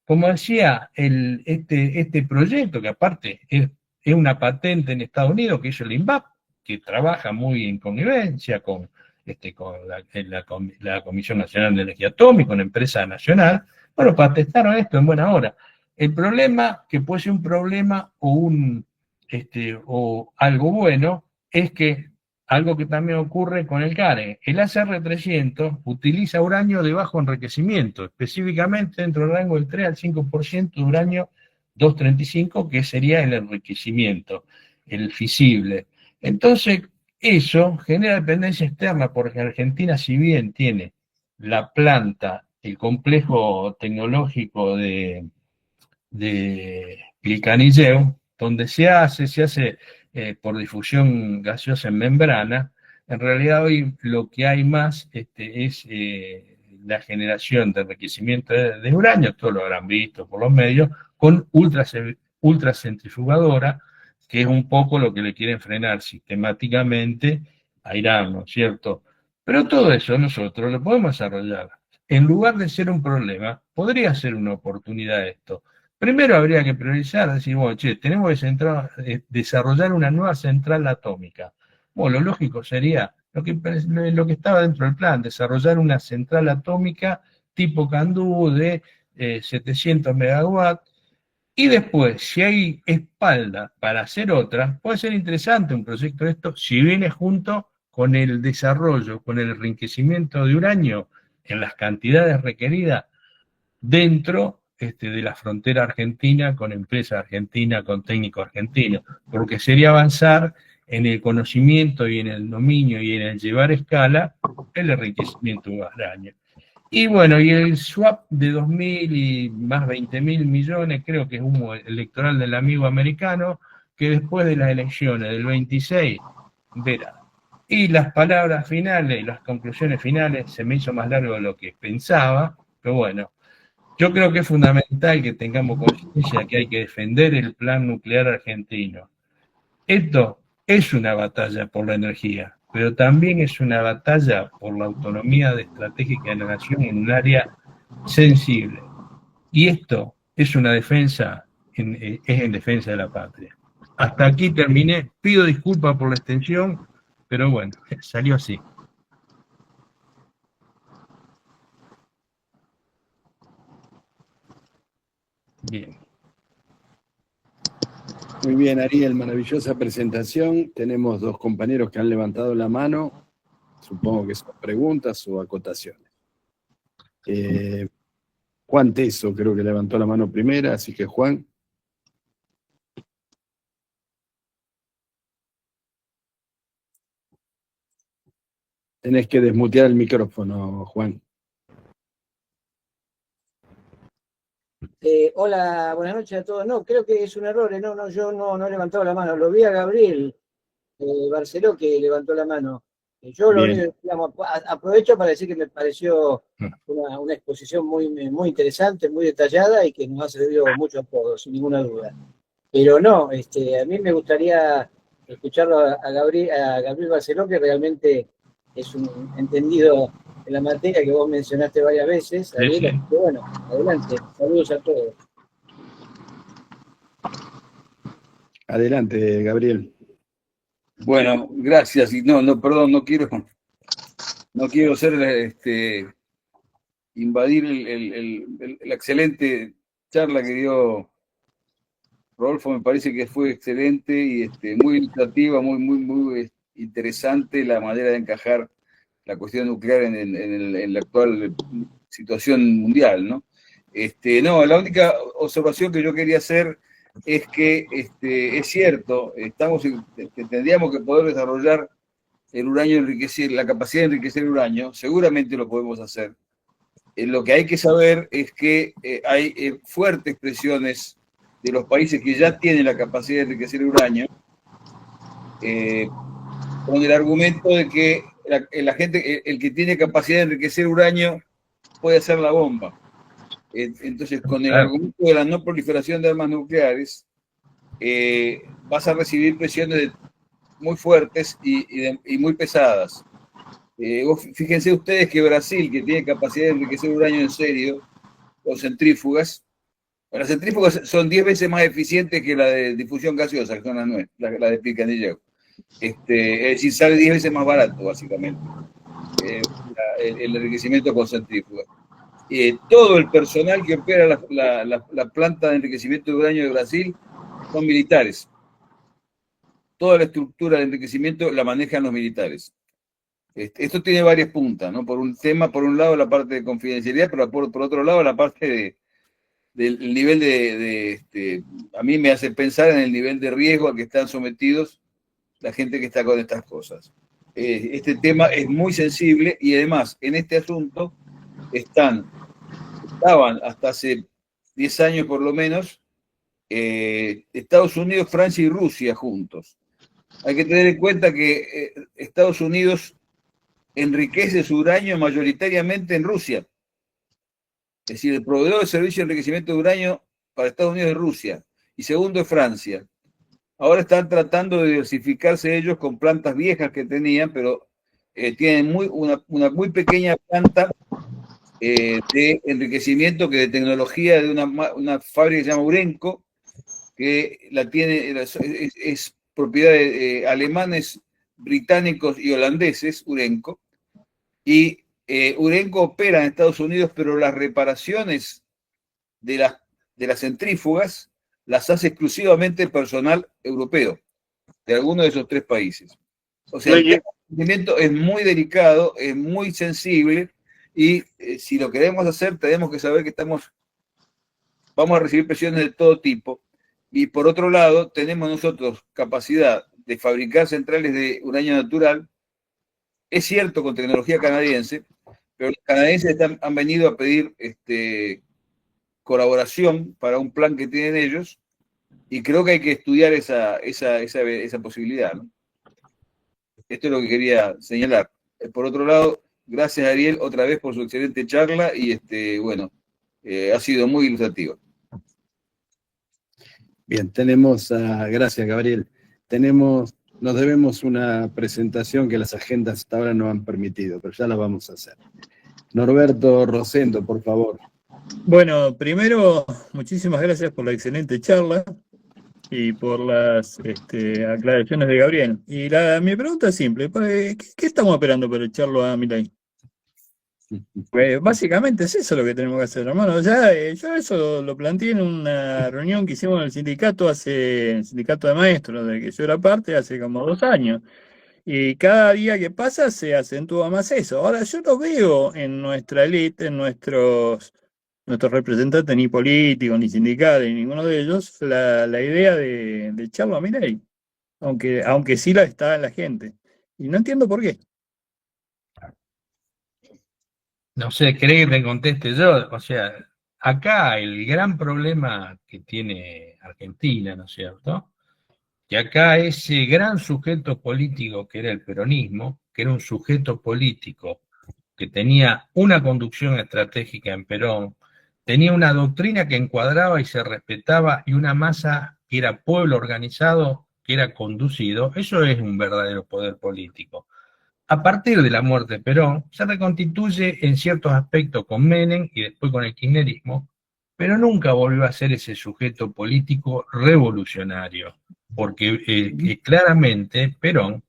Como decía, este proyecto, que aparte es una patente en Estados Unidos que hizo el INVAP, que trabaja muy en connivencia con la Comisión Nacional de Energía Atómica, una empresa nacional, bueno, patentaron esto en buena hora. El problema, que puede ser un problema o algo bueno, es que algo que también ocurre con el CAREN. El ACR 300 utiliza uranio de bajo enriquecimiento, específicamente dentro del rango del 3 al 5% de uranio 235, que sería el enriquecimiento, el fisible. Entonces, eso genera dependencia externa, porque Argentina, si bien tiene la planta, el complejo tecnológico de Pilcanilleu, donde se hace por difusión gaseosa en membrana. En realidad hoy lo que hay más es la generación de enriquecimiento de uranio, todos lo habrán visto por los medios, con ultracentrifugadora, que es un poco lo que le quieren frenar sistemáticamente a Irán, ¿no es cierto? Pero todo eso nosotros lo podemos desarrollar. En lugar de ser un problema, podría ser una oportunidad esto. Primero habría que priorizar, decir, bueno, che, tenemos que desarrollar una nueva central atómica. Bueno, lo lógico sería lo que estaba dentro del plan, desarrollar una central atómica tipo Candú de 700 megawatts, y después, si hay espalda para hacer otra, puede ser interesante un proyecto de esto, si viene junto con el desarrollo, con el enriquecimiento de uranio en las cantidades requeridas dentro de la frontera argentina, con empresa argentina, con técnico argentino, porque sería avanzar en el conocimiento y en el dominio y en el llevar a escala el enriquecimiento de uranio. Y bueno, y el swap de 2.000 y más 20.000 millones, creo que es humo electoral del amigo americano, que después de las elecciones del 26 verá. Y las palabras finales, las conclusiones finales, se me hizo más largo de lo que pensaba, pero bueno, yo creo que es fundamental que tengamos conciencia que hay que defender el plan nuclear argentino. Esto es una batalla por la energía, pero también es una batalla por la autonomía estratégica de la nación en un área sensible. Y esto es una defensa, es en defensa de la patria. Hasta aquí terminé. Pido disculpas por la extensión, pero bueno, salió así. Bien. Muy bien, Ariel, maravillosa presentación. Tenemos 2 compañeros que han levantado la mano. Supongo que son preguntas o acotaciones. Juan Teso creo que levantó la mano primera, así que Juan. Tenés que desmutear el micrófono, Juan. Hola, buenas noches a todos. No, creo que es un error. No, yo no he levantado la mano. Lo vi a Gabriel Barceló que levantó la mano. Yo lo Bien. único, digamos, aprovecho para decir que me pareció una exposición muy interesante, muy detallada y que nos ha servido mucho a todos, sin ninguna duda. Pero no, a mí me gustaría escucharlo a Gabriel Barceló, que realmente es un entendido en la materia que vos mencionaste varias veces, Sí, Ariel, sí. así que bueno, adelante, saludos a todos. Adelante, Gabriel. Bueno, gracias. Y perdón, no quiero ser, invadir la excelente charla que dio Rodolfo. Me parece que fue excelente y muy ilustrativa, muy interesante la manera de encajar la cuestión nuclear en la actual situación mundial, ¿no? La única observación que yo quería hacer es que es cierto, tendríamos que poder desarrollar el uranio la capacidad de enriquecer el uranio, seguramente lo podemos hacer. Lo que hay que saber es que hay fuertes presiones de los países que ya tienen la capacidad de enriquecer el uranio, con el argumento de que la gente, el que tiene capacidad de enriquecer uranio puede hacer la bomba. Entonces, con el argumento de la no proliferación de armas nucleares, vas a recibir presiones muy fuertes y muy pesadas. Fíjense ustedes que Brasil, que tiene capacidad de enriquecer uranio en serio, con centrífugas, las centrífugas son 10 veces más eficientes que la de difusión gaseosa, que son la de Picanilleo. Es decir, sale 10 veces más barato, básicamente, el enriquecimiento con centrífugas. Todo el personal que opera la planta de enriquecimiento de uranio de Brasil son militares. Toda la estructura de enriquecimiento la manejan los militares. Esto tiene varias puntas, ¿no? Por un lado la parte de confidencialidad, pero por otro lado la parte del nivel a mí me hace pensar en el nivel de riesgo al que están sometidos la gente que está con estas cosas. Este tema es muy sensible y además en este asunto estaban hasta hace 10 años por lo menos Estados Unidos, Francia y Rusia juntos. Hay que tener en cuenta que Estados Unidos enriquece su uranio mayoritariamente en Rusia. Es decir, el proveedor de servicio de enriquecimiento de uranio para Estados Unidos es Rusia y segundo es Francia. Ahora están tratando de diversificarse ellos con plantas viejas que tenían, pero tienen una muy pequeña planta de enriquecimiento de tecnología de una fábrica que se llama Urenco, que es propiedad de alemanes, británicos y holandeses, Urenco, y Urenco opera en Estados Unidos, pero las reparaciones de las centrífugas las hace exclusivamente personal europeo, de alguno de esos tres países. O sea, el tema del enriquecimiento es muy delicado, es muy sensible, y si lo queremos hacer, tenemos que saber que vamos a recibir presiones de todo tipo. Y por otro lado, tenemos nosotros capacidad de fabricar centrales de uranio natural, es cierto, con tecnología canadiense, pero los canadienses han venido a pedir colaboración para un plan que tienen ellos, y creo que hay que estudiar esa posibilidad, ¿no? Esto es lo que quería señalar. Por otro lado, gracias Ariel otra vez por su excelente charla y ha sido muy ilustrativa. Bien, gracias Gabriel, nos debemos una presentación que las agendas hasta ahora no han permitido, pero ya la vamos a hacer. Norberto Rosendo, por favor. Bueno, primero, muchísimas gracias por la excelente charla y por las aclaraciones de Gabriel. Y mi pregunta es simple, ¿qué estamos esperando para echarlo a Milei? Pues básicamente es eso lo que tenemos que hacer, hermano. Ya, yo eso lo planteé en una reunión que hicimos en el sindicato el sindicato de maestros, de que yo era parte, hace como 2 años. Y cada día que pasa se acentúa más eso. Ahora, yo no veo en nuestra élite, en nuestros representantes ni políticos, ni sindicales, ni ninguno de ellos, la idea de echarlo a Milei, aunque sí la está en la gente. Y no entiendo por qué. No sé, ¿cree que te conteste yo? O sea, acá el gran problema que tiene Argentina, ¿no es cierto? Que acá ese gran sujeto político que era el peronismo, que era un sujeto político que tenía una conducción estratégica en Perón, tenía una doctrina que encuadraba y se respetaba y una masa que era pueblo organizado, que era conducido, eso es un verdadero poder político. A partir de la muerte de Perón, se reconstituye en ciertos aspectos con Menem y después con el kirchnerismo, pero nunca volvió a ser ese sujeto político revolucionario, porque claramente Perón,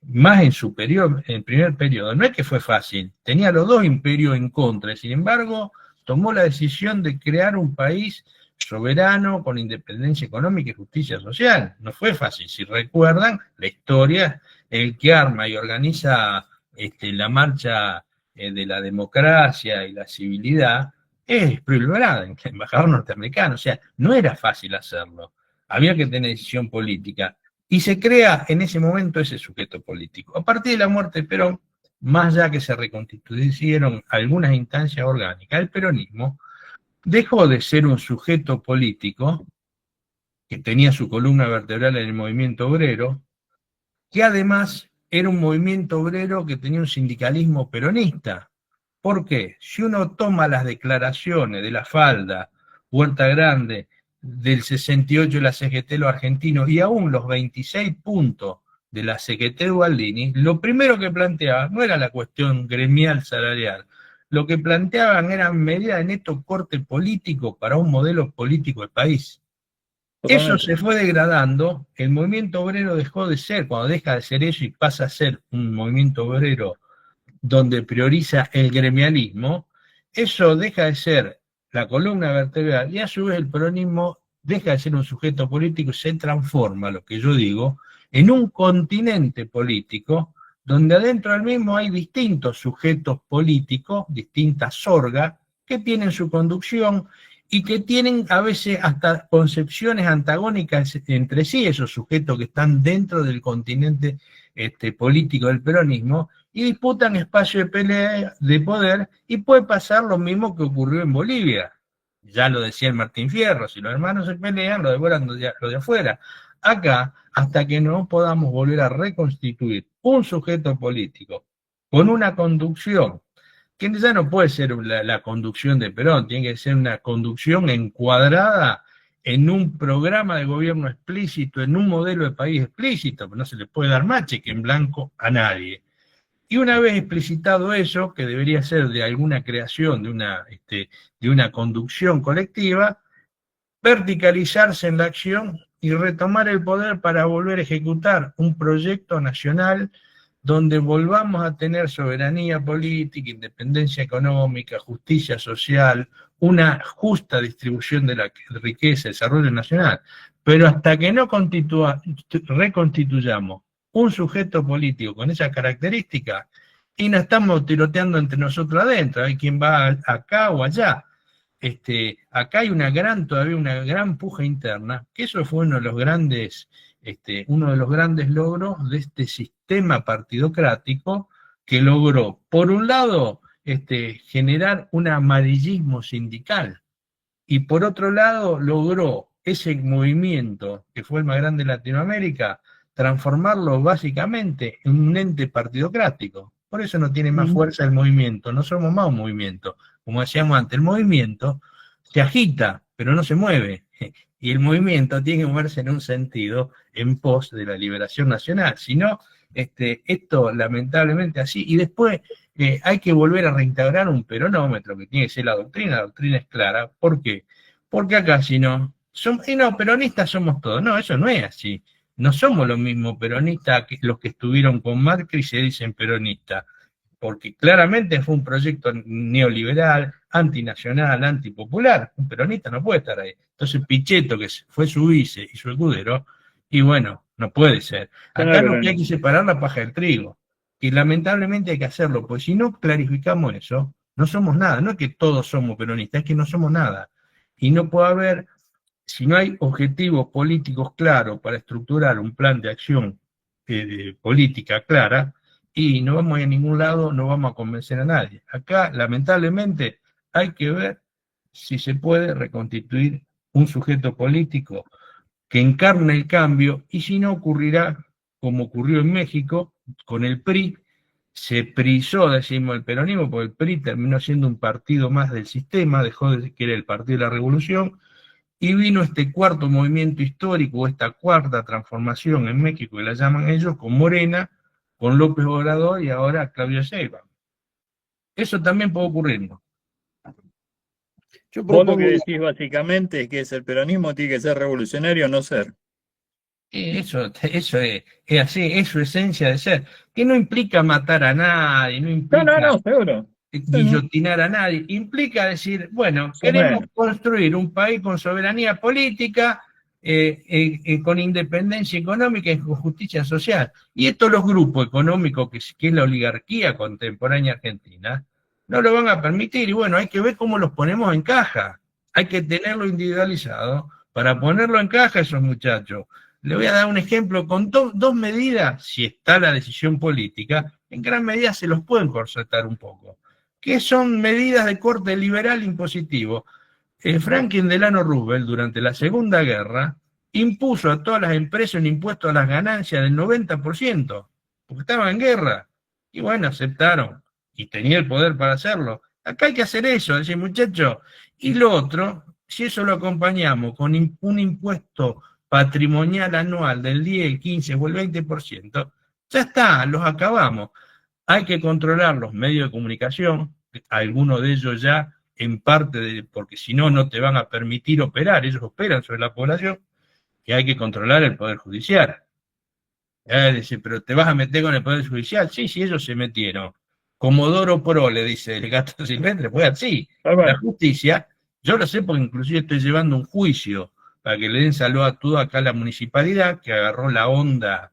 más en su periodo, en el primer periodo, no es que fue fácil, tenía los dos imperios en contra, sin embargo, tomó la decisión de crear un país soberano, con independencia económica y justicia social. No fue fácil, si recuerdan la historia, el que arma y organiza la marcha de la democracia y la civilidad es Prue Braden, el embajador norteamericano, o sea, no era fácil hacerlo, había que tener decisión política, y se crea en ese momento ese sujeto político. A partir de la muerte de Perón, más ya que se reconstituyeron algunas instancias orgánicas, el peronismo dejó de ser un sujeto político que tenía su columna vertebral en el movimiento obrero, que además era un movimiento obrero que tenía un sindicalismo peronista. ¿Por qué? Si uno toma las declaraciones de La Falda, Huerta Grande, del 68 de la CGT Los Argentinos y aún los 26 puntos de la CGT Ubaldini, lo primero que planteaban no era la cuestión gremial salarial, lo que planteaban eran medidas de neto corte político para un modelo político del país. Eso se fue degradando, el movimiento obrero dejó de ser, cuando deja de ser eso y pasa a ser un movimiento obrero donde prioriza el gremialismo, eso deja de ser la columna vertebral y a su vez el peronismo deja de ser un sujeto político y se transforma, lo que yo digo, en un continente político donde adentro del mismo hay distintos sujetos políticos, distintas sorgas, que tienen su conducción y que tienen a veces hasta concepciones antagónicas entre sí, esos sujetos que están dentro del continente político del peronismo, y disputan espacio de pelea de poder, y puede pasar lo mismo que ocurrió en Bolivia. Ya lo decía el Martín Fierro, si los hermanos se pelean, lo devoran lo de afuera. Acá, hasta que no podamos volver a reconstituir un sujeto político con una conducción, que ya no puede ser la conducción de Perón, tiene que ser una conducción encuadrada en un programa de gobierno explícito, en un modelo de país explícito, pero no se le puede dar más cheque en blanco a nadie. Y una vez explicitado eso, que debería ser de alguna creación, de una conducción colectiva, verticalizarse en la acción y retomar el poder para volver a ejecutar un proyecto nacional donde volvamos a tener soberanía política, independencia económica, justicia social, una justa distribución de la riqueza, desarrollo nacional. Pero hasta que no reconstituyamos un sujeto político con esa característica, y nos estamos tiroteando entre nosotros adentro, hay quien va acá o allá. Acá hay todavía una gran puja interna, que eso fue uno de los grandes logros de este sistema partidocrático, que logró, por un lado, generar un amarillismo sindical, y por otro lado logró ese movimiento, que fue el más grande de Latinoamérica, transformarlo básicamente en un ente partidocrático. Por eso no tiene más fuerza el movimiento, no somos más un movimiento. Como decíamos antes, el movimiento se agita, pero no se mueve. Y el movimiento tiene que moverse en un sentido en pos de la liberación nacional. Si no, esto lamentablemente así. Y después hay que volver a reintegrar un peronómetro, que tiene que ser la doctrina es clara. ¿Por qué? Porque acá si no, peronistas somos todos. No, eso no es así. No somos los mismos peronistas que los que estuvieron con Macri y se dicen peronistas, porque claramente fue un proyecto neoliberal, antinacional, antipopular. Un peronista no puede estar ahí. Entonces Pichetto, que fue su vice y su escudero, y bueno, no puede ser. Acá no hay que separar la paja del trigo, y lamentablemente hay que hacerlo, porque si no clarificamos eso, no somos nada. No es que todos somos peronistas, es que no somos nada. Y no puede haber, si no hay objetivos políticos claros para estructurar un plan de acción política clara, y no vamos a ir a ningún lado, no vamos a convencer a nadie. Acá, lamentablemente, hay que ver si se puede reconstituir un sujeto político que encarne el cambio, y si no ocurrirá como ocurrió en México con el PRI. Se prisó, decimos, el peronismo, porque el PRI terminó siendo un partido más del sistema, dejó de ser que era el Partido de la Revolución, y vino este cuarto movimiento histórico, esta cuarta transformación en México, que la llaman ellos, con Morena, con López Obrador y ahora Claudio Sheinbaum. Eso también puede ocurrir, ¿no? Yo Vos lo propongo que decís básicamente es que el peronismo tiene que ser revolucionario o no ser. Eso es así, es su esencia de ser, que no implica matar a nadie, no implica Seguro. guillotinar a nadie, implica decir, bueno, queremos construir un país con soberanía política, con independencia económica y con justicia social. Y esto los grupos económicos, que es la oligarquía contemporánea argentina, no lo van a permitir. Y bueno, hay que ver cómo los ponemos en caja. Hay que tenerlo individualizado para ponerlo en caja a esos muchachos. Le voy a dar un ejemplo con dos medidas, si está la decisión política, en gran medida se los pueden corsetar un poco, que son medidas de corte liberal impositivo. Franklin Delano Roosevelt, durante la Segunda Guerra, impuso a todas las empresas un impuesto a las ganancias del 90%, porque estaban en guerra. Y bueno, aceptaron, y tenía el poder para hacerlo. Acá hay que hacer eso, decir, muchachos. Y lo otro, si eso lo acompañamos con un impuesto patrimonial anual del 10, el 15 o el 20%, ya está, los acabamos. Hay que controlar los medios de comunicación, algunos de ellos ya en parte, porque si no, no te van a permitir operar, ellos operan sobre la población, y hay que controlar el Poder Judicial. Dice, pero te vas a meter con el Poder Judicial. Sí, ellos se metieron. Comodoro Pro, le dice el Gato Silvestre, fue así. La justicia, yo lo sé porque inclusive estoy llevando un juicio para que le den salud a todo acá a la municipalidad, que agarró la onda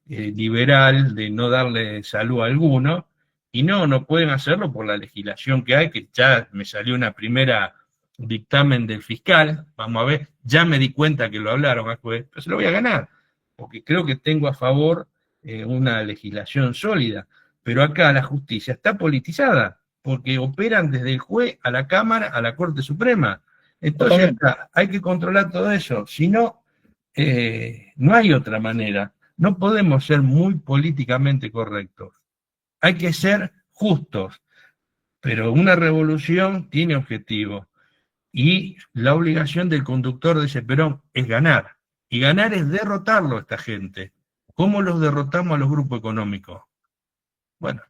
liberal de no darle salud a alguno, y no pueden hacerlo por la legislación que hay, que ya me salió una primera dictamen del fiscal, vamos a ver, ya me di cuenta que lo hablaron al juez, pero se lo voy a ganar, porque creo que tengo a favor una legislación sólida, pero acá la justicia está politizada, porque operan desde el juez a la Cámara, a la Corte Suprema. Entonces acá hay que controlar todo eso, si no, no hay otra manera. No podemos ser muy políticamente correctos. Hay que ser justos, pero una revolución tiene objetivo. Y la obligación del conductor de ese perón es ganar. Y ganar es derrotarlo a esta gente. ¿Cómo los derrotamos a los grupos económicos? Bueno,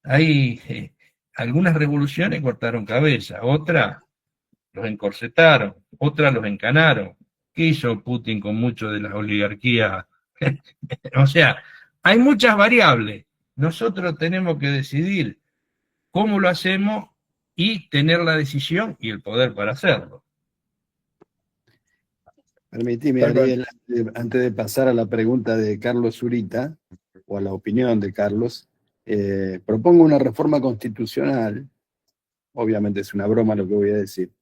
hay algunas revoluciones cortaron cabeza, otras los encorsetaron, otras los encanaron. ¿Qué hizo Putin con mucho de las oligarquías? O sea, hay muchas variables. Nosotros tenemos que decidir cómo lo hacemos y tener la decisión y el poder para hacerlo. Permitime, Ariel, antes de pasar a la pregunta de Carlos Zurita, o a la opinión de Carlos, propongo una reforma constitucional, obviamente es una broma lo que voy a decir,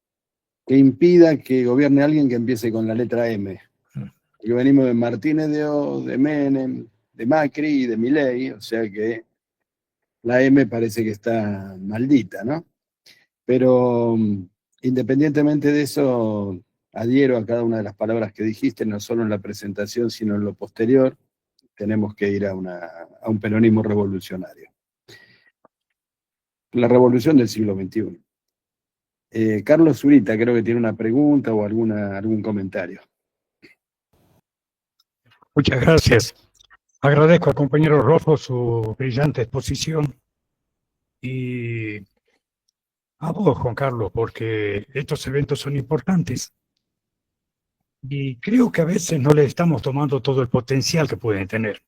que impida que gobierne alguien que empiece con la letra M. Porque venimos de Martínez de O, de Menem, de Macri y de Milei, o sea que la M parece que está maldita, ¿no? Pero independientemente de eso, adhiero a cada una de las palabras que dijiste, no solo en la presentación, sino en lo posterior. Tenemos que ir a un peronismo revolucionario. La revolución del siglo XXI. Carlos Zurita creo que tiene una pregunta o algún comentario. Muchas gracias. Agradezco al compañero Rojo su brillante exposición y a vos, Juan Carlos, porque estos eventos son importantes y creo que a veces no le estamos tomando todo el potencial que pueden tener.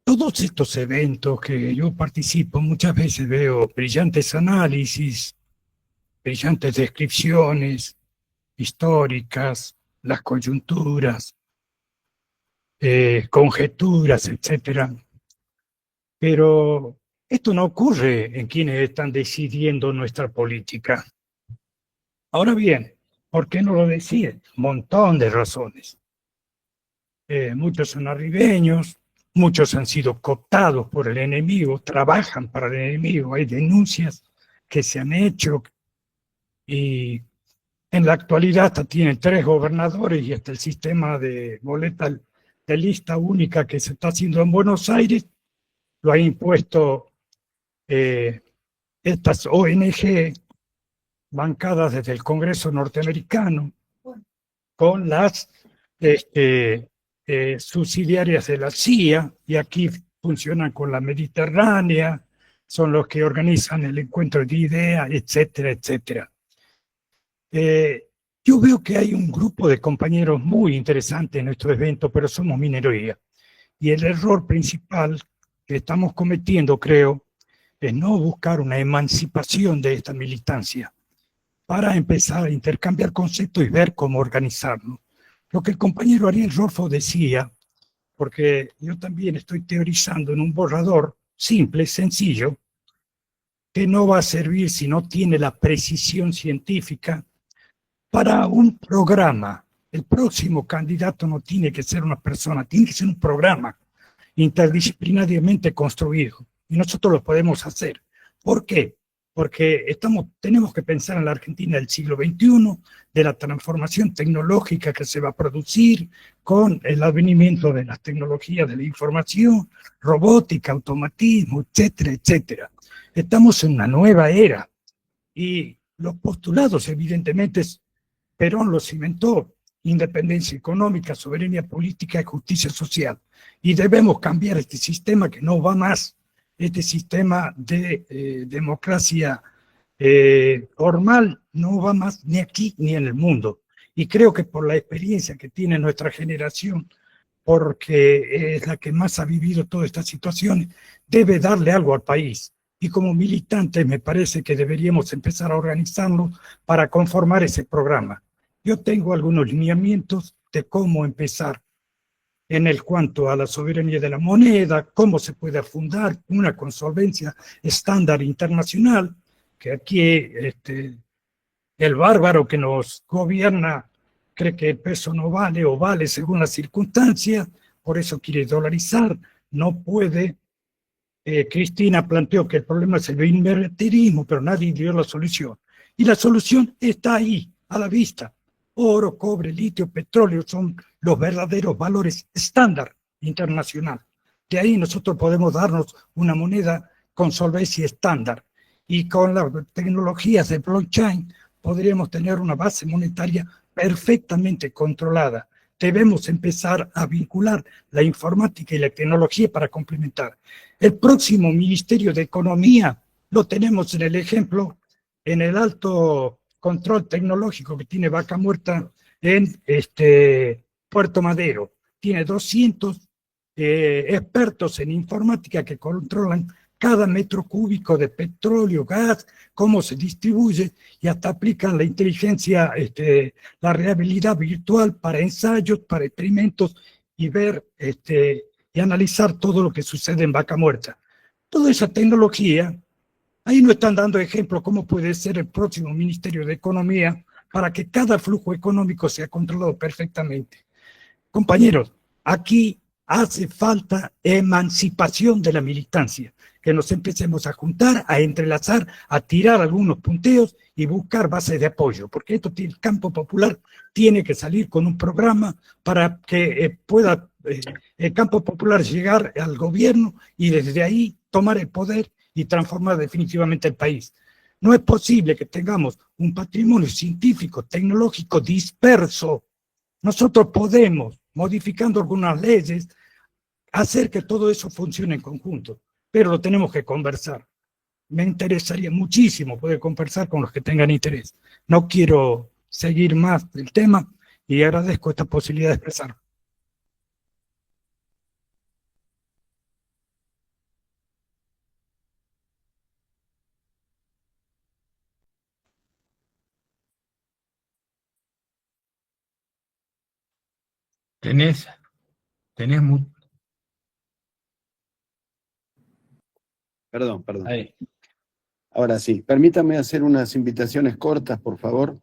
Todos estos eventos que yo participo, muchas veces veo brillantes análisis, brillantes descripciones históricas, las coyunturas, conjeturas, etcétera. Pero esto no ocurre en quienes están decidiendo nuestra política. Ahora bien, ¿por qué no lo deciden? Un montón de razones. Muchos son arribeños, muchos han sido cooptados por el enemigo, trabajan para el enemigo, hay denuncias que se han hecho y en la actualidad hasta tienen 3 gobernadores y hasta el sistema de boleta de lista única que se está haciendo en Buenos Aires lo ha impuesto estas ONG bancadas desde el Congreso norteamericano con las subsidiarias de la CIA, y aquí funcionan con la Mediterránea, son los que organizan el encuentro de ideas, etcétera, etcétera. Yo veo que hay un grupo de compañeros muy interesantes en nuestro evento, pero somos minoría. Y el error principal que estamos cometiendo, creo, es no buscar una emancipación de esta militancia para empezar a intercambiar conceptos y ver cómo organizarnos. Lo que el compañero Ariel Rolfo decía, porque yo también estoy teorizando en un borrador simple, sencillo, que no va a servir si no tiene la precisión científica para un programa. El próximo candidato no tiene que ser una persona, tiene que ser un programa interdisciplinariamente construido. Y nosotros lo podemos hacer. ¿Por qué? Porque tenemos que pensar en la Argentina del siglo XXI, de la transformación tecnológica que se va a producir con el advenimiento de las tecnologías de la información, robótica, automatismo, etcétera, etcétera. Estamos en una nueva era y los postulados, evidentemente, Perón los cimentó: independencia económica, soberanía política y justicia social. Y debemos cambiar este sistema que no va más, este sistema de democracia formal no va más ni aquí ni en el mundo. Y creo que por la experiencia que tiene nuestra generación, porque es la que más ha vivido todas estas situaciones, debe darle algo al país. Y como militantes me parece que deberíamos empezar a organizarnos para conformar ese programa. Yo tengo algunos lineamientos de cómo empezar en el cuanto a la soberanía de la moneda, cómo se puede fundar una con solvencia estándar internacional, que aquí el bárbaro que nos gobierna cree que el peso no vale o vale según las circunstancias, por eso quiere dolarizar, no puede. Cristina planteó que el problema es el bilateralismo, pero nadie dio la solución. Y la solución está ahí, a la vista. Oro, cobre, litio, petróleo son los verdaderos valores estándar internacional. De ahí nosotros podemos darnos una moneda con solvencia estándar. Y con las tecnologías de blockchain podríamos tener una base monetaria perfectamente controlada. Debemos empezar a vincular la informática y la tecnología para complementar. El próximo Ministerio de Economía lo tenemos en el ejemplo, en el alto control tecnológico que tiene Vaca Muerta en Puerto Madero. Tiene 200 expertos en informática que controlan cada metro cúbico de petróleo, gas, cómo se distribuye, y hasta aplican la inteligencia, la realidad virtual para ensayos, para experimentos, y ver y analizar todo lo que sucede en Vaca Muerta. Toda esa tecnología, ahí nos están dando ejemplos cómo puede ser el próximo Ministerio de Economía para que cada flujo económico sea controlado perfectamente. Compañeros, aquí hace falta emancipación de la militancia, que nos empecemos a juntar, a entrelazar, a tirar algunos punteos y buscar bases de apoyo, porque el campo popular tiene que salir con un programa para que pueda el campo popular llegar al gobierno y desde ahí tomar el poder y transformar definitivamente el país. No es posible que tengamos un patrimonio científico, tecnológico disperso. Nosotros podemos, modificando algunas leyes, hacer que todo eso funcione en conjunto, pero lo tenemos que conversar. Me interesaría muchísimo poder conversar con los que tengan interés. No quiero seguir más del tema y agradezco esta posibilidad de expresar. Tenés Perdón. ahí. Ahora sí, permítame hacer unas invitaciones cortas, por favor.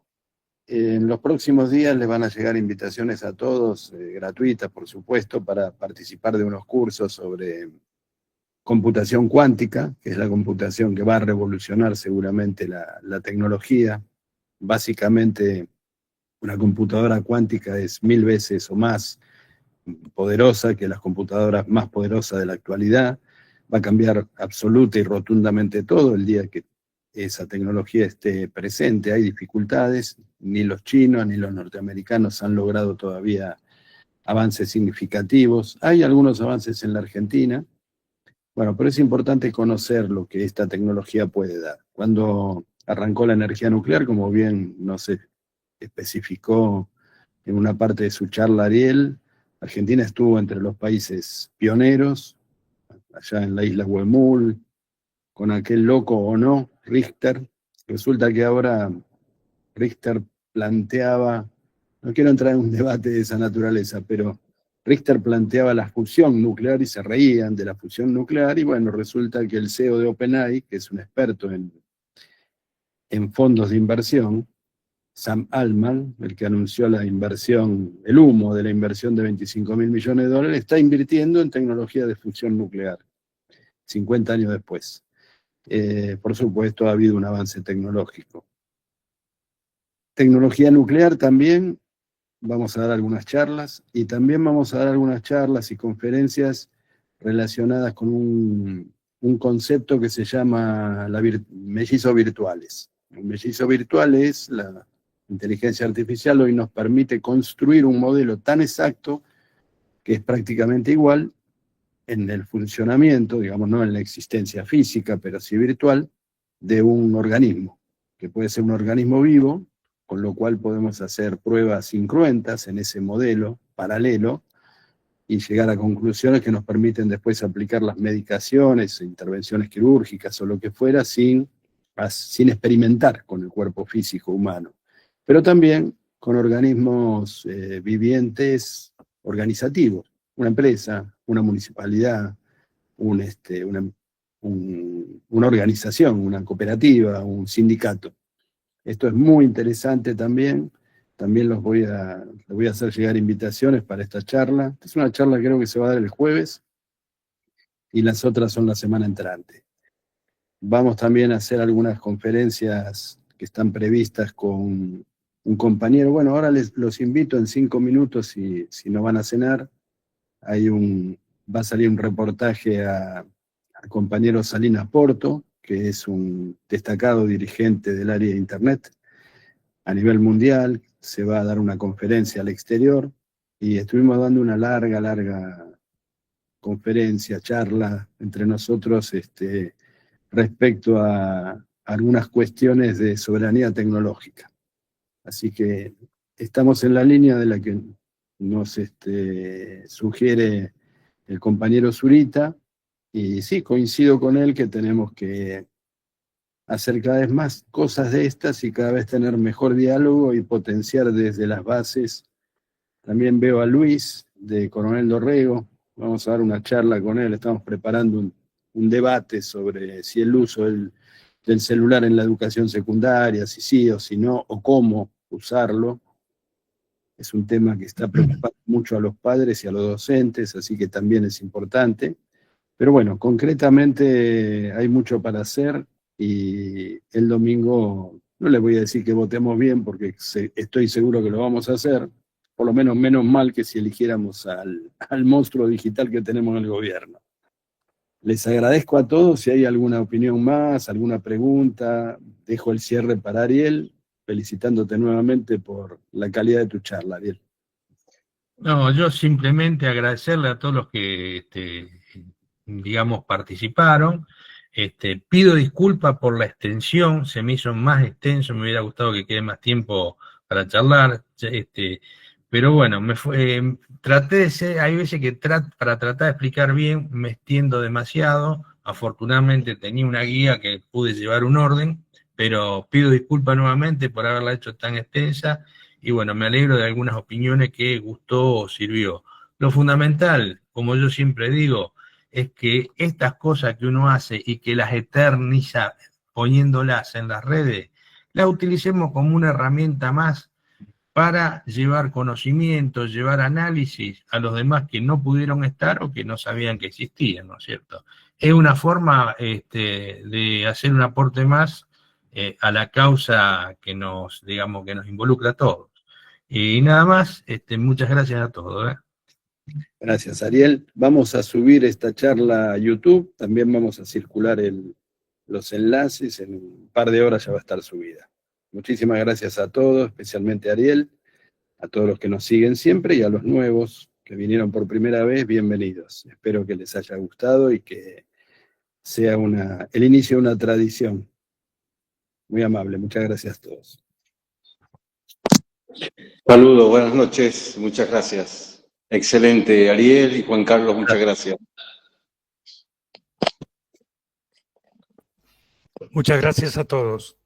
En los próximos días les van a llegar invitaciones a todos, gratuitas por supuesto, para participar de unos cursos sobre computación cuántica, que es la computación que va a revolucionar seguramente la tecnología. Básicamente, una computadora cuántica es 1000 veces o más poderosa que las computadoras más poderosas de la actualidad. Va a cambiar absoluta y rotundamente todo el día que esa tecnología esté presente. Hay dificultades, ni los chinos ni los norteamericanos han logrado todavía avances significativos. Hay algunos avances en la Argentina, bueno, pero es importante conocer lo que esta tecnología puede dar. Cuando arrancó la energía nuclear, como bien nos especificó en una parte de su charla Ariel, Argentina estuvo entre los países pioneros, allá en la isla Huemul, con aquel loco o no, Richter. Resulta que ahora Richter planteaba, no quiero entrar en un debate de esa naturaleza, pero Richter planteaba la fusión nuclear y se reían de la fusión nuclear, y bueno, resulta que el CEO de OpenAI, que es un experto en fondos de inversión, Sam Altman, el que anunció la inversión, el humo de la inversión de $25.000 millones, está invirtiendo en tecnología de fusión nuclear, 50 años después. Por supuesto, ha habido un avance tecnológico. Tecnología nuclear también, vamos a dar algunas charlas, y también vamos a dar algunas charlas y conferencias relacionadas con un concepto que se llama mellizos virtuales. Un mellizo virtual es la inteligencia artificial, hoy nos permite construir un modelo tan exacto que es prácticamente igual en el funcionamiento, digamos, no en la existencia física, pero sí virtual, de un organismo, que puede ser un organismo vivo, con lo cual podemos hacer pruebas incruentas en ese modelo paralelo y llegar a conclusiones que nos permiten después aplicar las medicaciones, intervenciones quirúrgicas o lo que fuera sin experimentar con el cuerpo físico humano. Pero también con organismos vivientes organizativos, una empresa, una municipalidad, una organización, una cooperativa, un sindicato. Esto es muy interesante también. También les voy a hacer llegar invitaciones para esta charla. Es una charla que creo que se va a dar el jueves y las otras son la semana entrante. Vamos también a hacer algunas conferencias que están previstas con un compañero. Bueno, ahora los invito en 5 minutos si no van a cenar. Va a salir un reportaje al compañero Salinas Porto, que es un destacado dirigente del área de Internet a nivel mundial. Se va a dar una conferencia al exterior y estuvimos dando una larga conferencia, charla entre nosotros respecto a algunas cuestiones de soberanía tecnológica. Así que estamos en la línea de la que nos sugiere el compañero Zurita, y sí, coincido con él que tenemos que hacer cada vez más cosas de estas y cada vez tener mejor diálogo y potenciar desde las bases. También veo a Luis de Coronel Dorrego, vamos a dar una charla con él, estamos preparando un debate sobre si el uso del celular en la educación secundaria, si sí o si no, o cómo usarlo. Es un tema que está preocupando mucho a los padres y a los docentes, así que también es importante. Pero bueno, concretamente hay mucho para hacer y el domingo no les voy a decir que votemos bien porque estoy seguro que lo vamos a hacer, por lo menos mal que si eligiéramos al monstruo digital que tenemos en el gobierno. Les agradezco a todos. Si hay alguna opinión más, alguna pregunta, dejo el cierre para Ariel, felicitándote nuevamente por la calidad de tu charla, Ariel. No, yo simplemente agradecerle a todos los que, digamos, participaron. Pido disculpas por la extensión, se me hizo más extenso, me hubiera gustado que quede más tiempo para charlar, pero bueno, traté de ser, hay veces que para tratar de explicar bien me extiendo demasiado. Afortunadamente tenía una guía que pude llevar un orden, pero pido disculpas nuevamente por haberla hecho tan extensa, y bueno, me alegro de algunas opiniones que gustó o sirvió. Lo fundamental, como yo siempre digo, es que estas cosas que uno hace y que las eterniza poniéndolas en las redes, las utilicemos como una herramienta más para llevar conocimiento, llevar análisis a los demás que no pudieron estar o que no sabían que existían, ¿no es cierto? Es una forma de hacer un aporte más a la causa que nos, digamos, que nos involucra a todos. Y nada más, muchas gracias a todos. Gracias, Ariel. Vamos a subir esta charla a YouTube, también vamos a circular los enlaces, en un par de horas ya va a estar subida. Muchísimas gracias a todos, especialmente a Ariel, a todos los que nos siguen siempre y a los nuevos que vinieron por primera vez, bienvenidos. Espero que les haya gustado y que sea el inicio de una tradición. Muy amable, muchas gracias a todos. Saludos, buenas noches, muchas gracias. Excelente, Ariel y Juan Carlos, muchas gracias. Muchas gracias a todos.